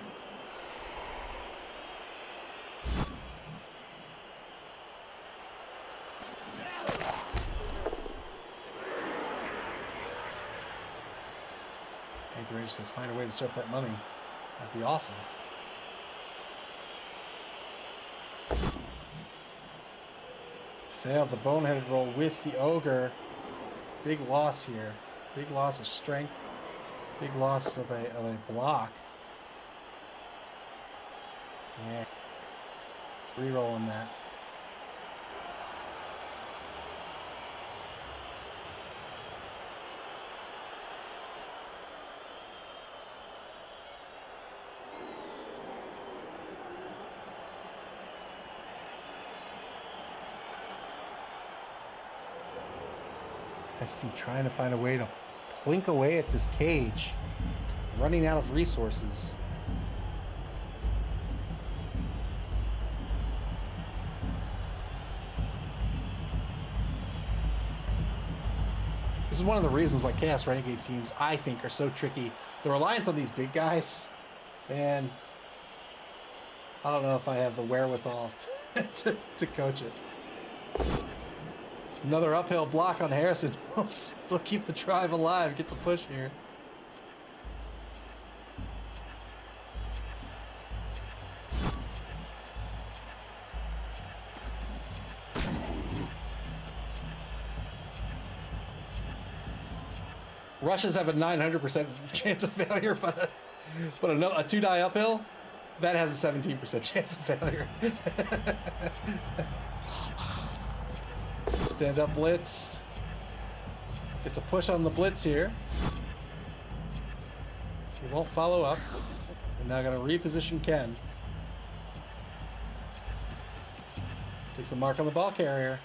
Hey, the Rangers says find a way to surf that mummy. That'd be awesome. Failed the boneheaded roll with the Ogre. Big loss here. Big loss of strength. Big loss of a block. Yeah. Rerolling that. ST trying to find a way to plink away at this cage, running out of resources. This is one of the reasons why Chaos Renegade teams, I think, are so tricky. The reliance on these big guys, man, I don't know if I have the wherewithal to coach it. Another uphill block on Harrison. Oops. They'll keep the drive alive. Gets a push here. Rushes have a 900% chance of failure, but But a 2-die uphill, that has a 17% chance of failure. Stand up blitz. It's a push on the blitz here. He won't follow up. We're now going to reposition Ken. Takes a mark on the ball carrier.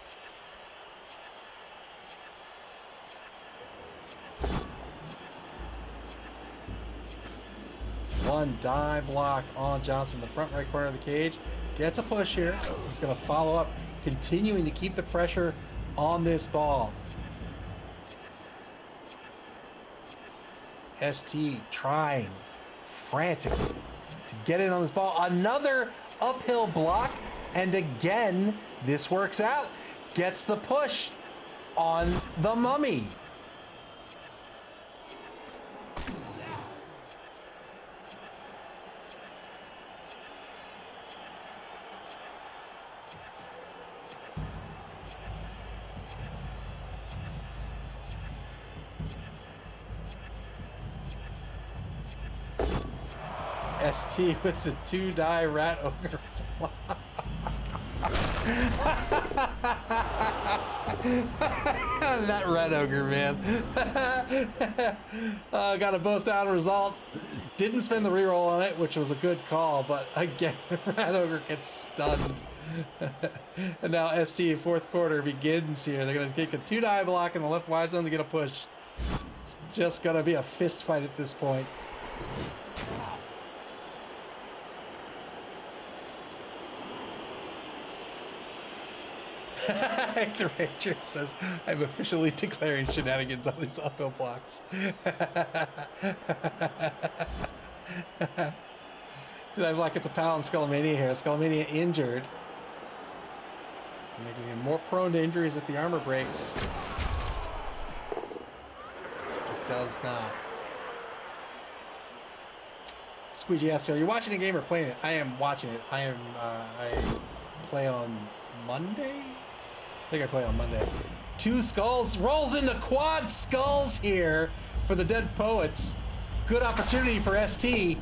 One die block on Johnson, the front right corner of the cage. Gets a push here. He's going to follow up, continuing to keep the pressure on this ball. ST trying frantically to get in on this ball. Another uphill block, and again, this works out. Gets the push on the Mummy. ST with the 2-die rat ogre block. That rat ogre, man. Got a both down result. Didn't spend the reroll on it, which was a good call, but again, rat ogre gets stunned. And now ST in fourth quarter begins here. They're going to take a 2-die block in the left wide zone to get a push. It's just going to be a fist fight at this point. The Ranger says, I'm officially declaring shenanigans on these uphill blocks. Did I block? It's a pal and Skullmania here. Skullmania injured. Making him more prone to injuries if the armor breaks. It does not. Squeegee asks, are you watching a game or playing it? I am watching it. I play on Monday? I think I play on Monday. 2 skulls, rolls into quad skulls here for the Dead Poets. Good opportunity for ST.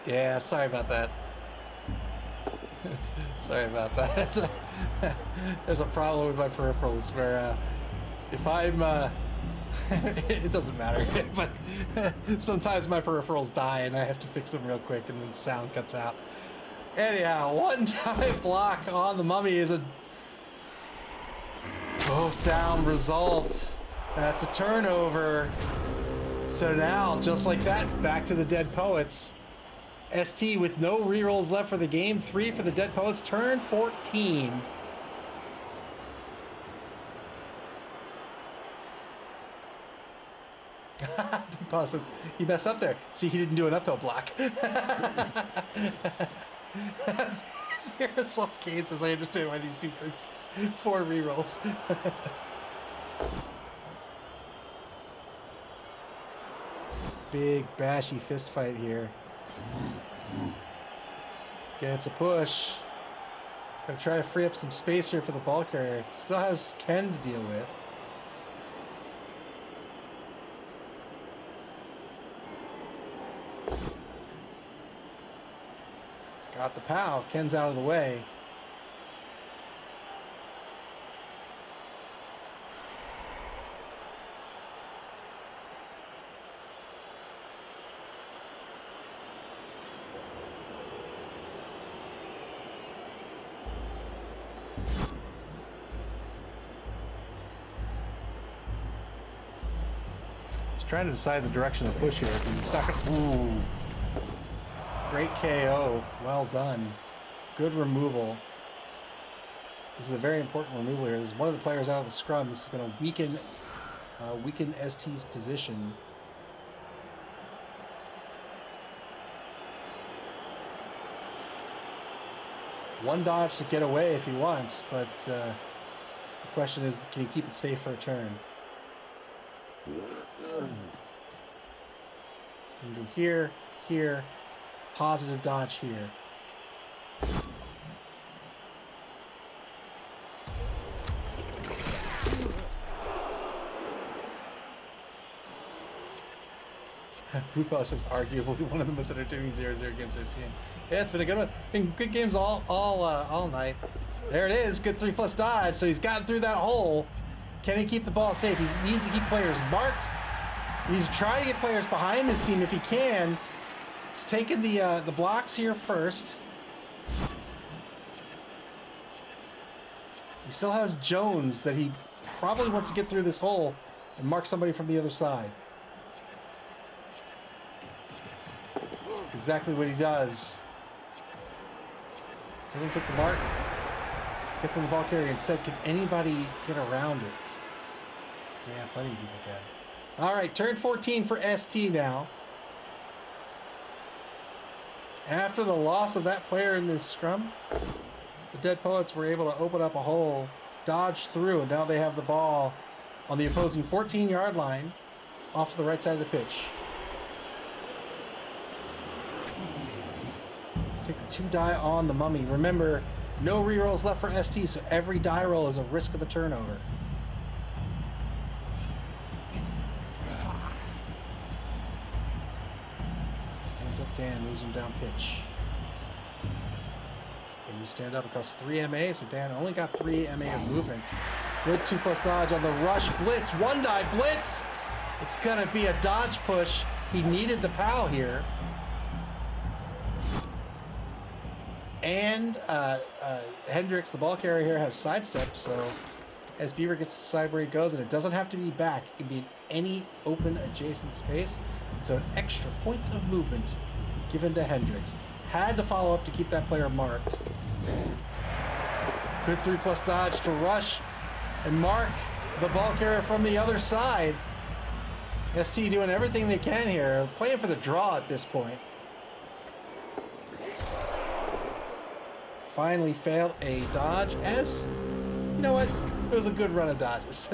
Yeah, sorry about that. Sorry about that. There's a problem with my peripherals where if I'm it doesn't matter, but sometimes my peripherals die and I have to fix them real quick and then sound cuts out. Anyhow, 1-die block on the Mummy is a both down result. That's a turnover. So now, just like that, back to the Dead Poets. ST with no rerolls left for the game. 3 for the Dead Poets. Turn 14. Paul says he messed up there. See, he didn't do an uphill block. Ferris Arcade says, I understand why these do 4 rerolls. Big bashy fist fight here. Gets a push. Gonna try to free up some space here for the ball carrier. Still has Ken to deal with. Got the POW. Ken's out of the way. Trying to decide the direction of push here. He's not gonna, ooh. Great KO. Well done. Good removal. This is a very important removal here. This is one of the players out of the scrum. This is going to weaken ST's position. One dodge to get away if he wants, but the question is, can he keep it safe for a turn? And do here, here, positive dodge here. Blue Polish is arguably one of the most entertaining 0-0 games I've seen. Yeah, it's been a good one. Been good games all night. There it is. Good 3+ dodge. So he's gotten through that hole. Can he keep the ball safe? He needs to keep players marked. He's trying to get players behind this team if he can. He's taking the blocks here first. He still has Jones that he probably wants to get through this hole and mark somebody from the other side. That's exactly what he does. Doesn't take the mark. Gets on the ball carrier instead. Can anybody get around it? Yeah, plenty of people can. All right, turn 14 for ST now. After the loss of that player in this scrum, the Dead Poets were able to open up a hole, dodge through, and now they have the ball on the opposing 14-yard line off to the right side of the pitch. Take the 2 die on the Mummy. Remember, no rerolls left for ST, so every die roll is a risk of a turnover. Stands up Dan, moves him down pitch. When you stand up across 3 MA, so Dan only got 3 MA of movement. Good 2+ dodge on the rush blitz. 1 die blitz. It's gonna be a dodge push. He needed the POW here. And Hendricks, the ball carrier here, has sidestep, so as Beaver gets to decide where he goes, and it doesn't have to be back, it can be in any open adjacent space. So an extra point of movement given to Hendricks. Had to follow up to keep that player marked. Good 3+ dodge to rush and mark the ball carrier from the other side. ST doing everything they can here, playing for the draw at this point. Finally failed a dodge as, you know what, it was a good run of dodges.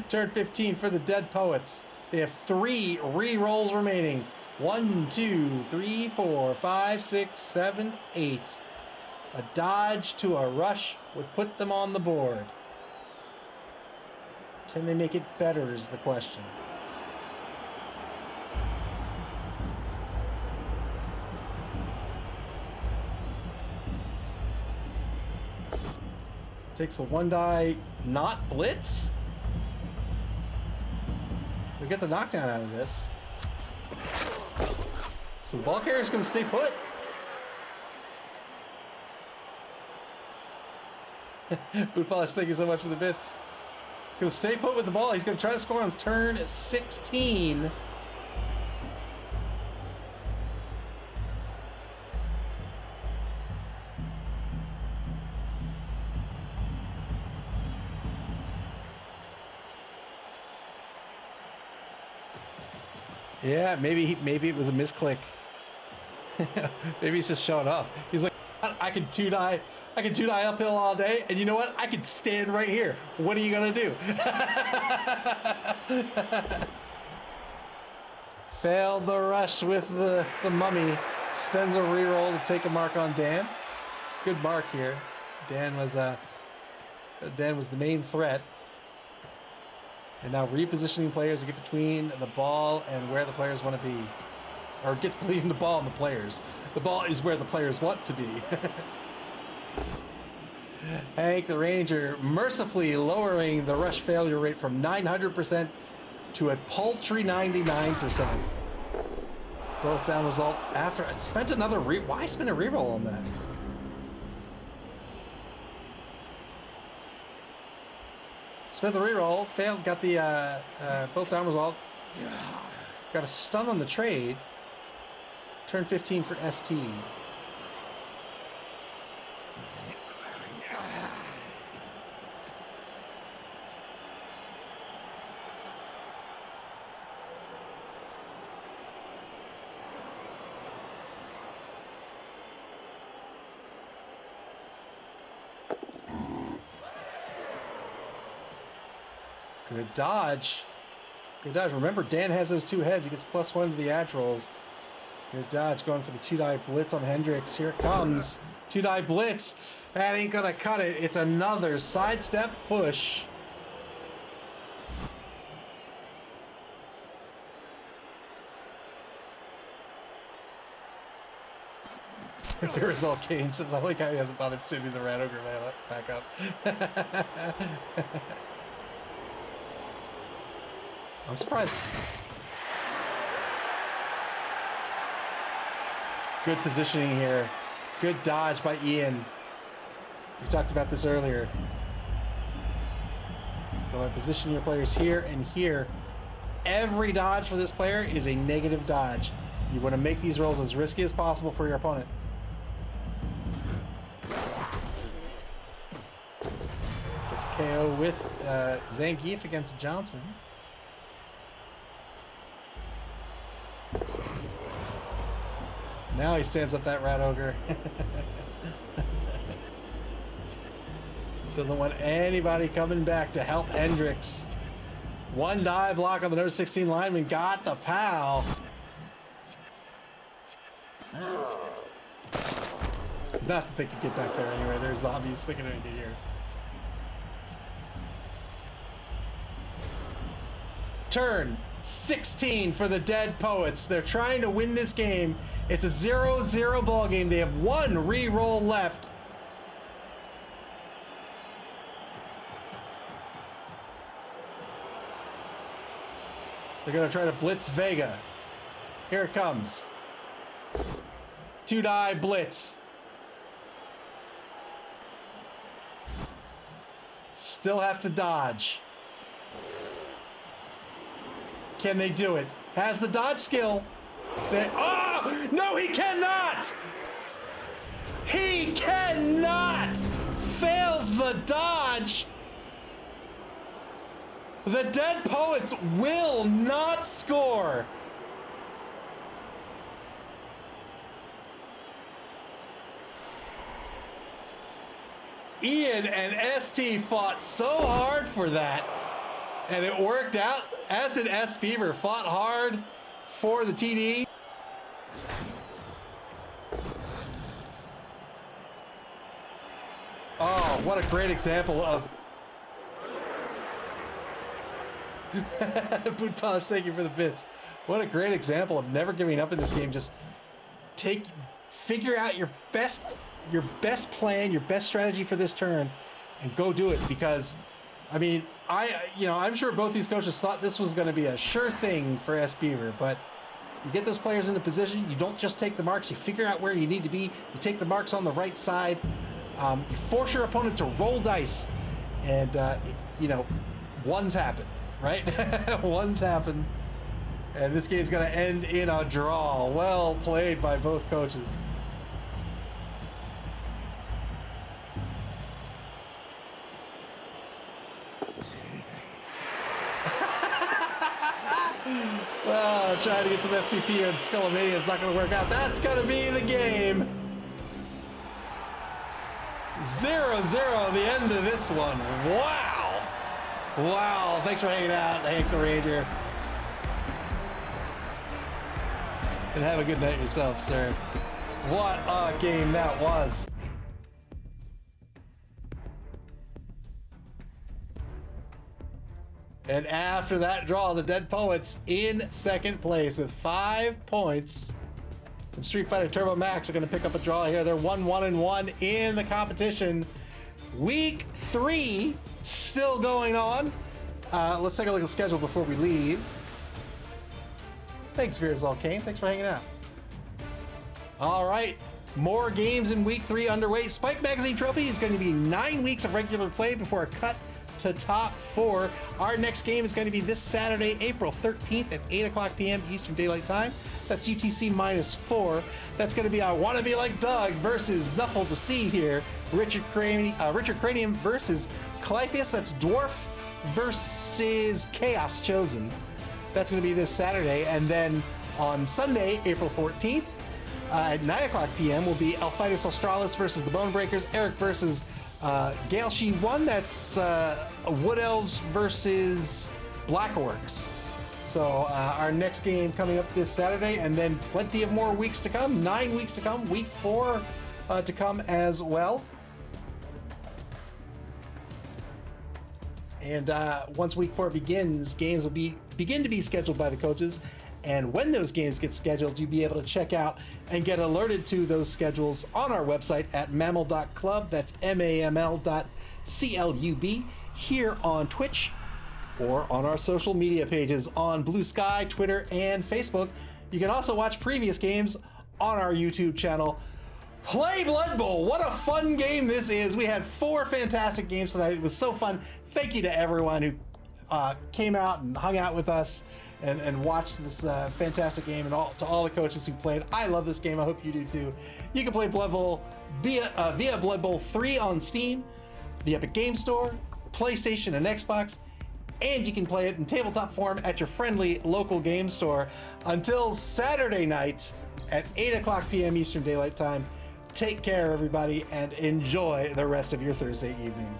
Turn 15 for the Dead Poets. They have 3 re-rolls remaining. 1, 2, 3, 4, 5, 6, 7, 8. A dodge to a rush would put them on the board. Can they make it better is the question. Takes the 1 die, not blitz. We get the knockdown out of this. So the ball carrier is going to stay put. Boot Polish, thank you so much for the bits. He's going to stay put with the ball. He's going to try to score on turn 16. Yeah, maybe it was a misclick. Maybe he's just showing off. He's like, I can 2 die uphill all day, and you know what? I can stand right here. What are you gonna do? Failed the rush with the Mummy. Spends a reroll to take a mark on Dan. Good mark here. Dan was the main threat. And now repositioning players to get between the ball and where the players want to be. Or get between the ball and the players. The ball is where the players want to be. Hank the Ranger mercifully lowering the rush failure rate from 900% to a paltry 99%. Both down result after. I spent another why spend a reroll on that? Spent the reroll, failed, got the both down result. Got a stun on the trade. Turn 15 for ST. Good dodge. Good dodge. Remember, Dan has those 2 heads. He gets +1 to the edge rolls. Good dodge. Going for the 2-die blitz on Hendricks. Here it comes. 2-die blitz. That ain't gonna cut it. It's another sidestep push. Verizal Kane says, I like how he hasn't bothered sending the Rat Ogre man back up. I'm surprised. Good positioning here. Good dodge by Ian. We talked about this earlier. So I position your players here and here. Every dodge for this player is a negative dodge. You want to make these rolls as risky as possible for your opponent. Gets a KO with Zangief against Johnson. Now he stands up that Rat Ogre. Doesn't want anybody coming back to help Hendricks. 1 die block on the number 16 lineman. Got the POW. Not that they could get back there anyway. There's zombies sticking into here. Turn 16 for the Dead Poets. They're trying to win this game. It's a 0-0 ball game. They have 1 re-roll left. They're gonna try to blitz Vega. Here it comes. 2-die blitz. Still have to dodge. Can they do it? Has the dodge skill. Oh! No, he cannot! He cannot! Fails the dodge! The Dead Poets will not score! Ian and ST fought so hard for that, and it worked out, as did S. Beaver. Fought hard for the TD. Oh, what a great example of... Boot Polish, thank you for the bits. What a great example of never giving up in this game. Just figure out your best plan, your best strategy for this turn, and go do it. Because, I mean, I'm sure both these coaches thought this was going to be a sure thing for S. Beaver, but you get those players into position. You don't just take the marks. You figure out where you need to be. You take the marks on the right side. You force your opponent to roll dice, and ones happen, right? Ones happen, and this game's going to end in a draw. Well played by both coaches. Well, trying to get some SVP on Skullomania is not going to work out. That's going to be the game. 0-0, the end of this one. Wow. Wow. Thanks for hanging out, Hank the Ranger. And have a good night yourself, sir. What a game that was. And after that draw, the Dead Poets in second place with 5 points. And Street Fighter Turbo Max are going to pick up a draw here. They're 1-1-1 in the competition. Week 3 still going on. Let's take a look at the schedule before we leave. Thanks, Veerzal Kane. Thanks for hanging out. All right. More games in Week 3 underway. Spike Magazine Trophy is going to be 9 weeks of regular play before a cut to top 4. Our next game is going to be this Saturday, April 13th at 8 o'clock p.m. Eastern Daylight Time. That's UTC -4. That's going to be I Wanna Be Like Doug versus Nuffle to See here. Richard Cranium versus Clypheus. That's Dwarf versus Chaos Chosen. That's going to be this Saturday. And then on Sunday, April 14th, at 9 o'clock p.m. will be Alphitus Australis versus the Bone Breakers. Eric versus Gale She 1. That's Wood Elves versus Black Orcs. So our next game coming up this Saturday, and then plenty of more weeks to come. 9 weeks to come. Week 4 to come as well. And once week 4 begins, games will begin to be scheduled by the coaches. And when those games get scheduled, you'll be able to check out and get alerted to those schedules on our website at maml.club. That's maml.club, here on Twitch, or on our social media pages on Blue Sky, Twitter, and Facebook. You can also watch previous games on our YouTube channel. Play Blood Bowl. What a fun game this is. We had 4 fantastic games tonight. It was so fun. Thank you to everyone who came out and hung out with us and watched this fantastic game, and to all the coaches who played. I love this game. I hope you do too. You can play Blood Bowl via Blood Bowl 3 on Steam, the Epic Game Store, PlayStation, and Xbox. And you can play it in tabletop form at your friendly local game store until Saturday night at 8 o'clock p.m. Eastern Daylight Time. Take care, everybody, and enjoy the rest of your Thursday evening.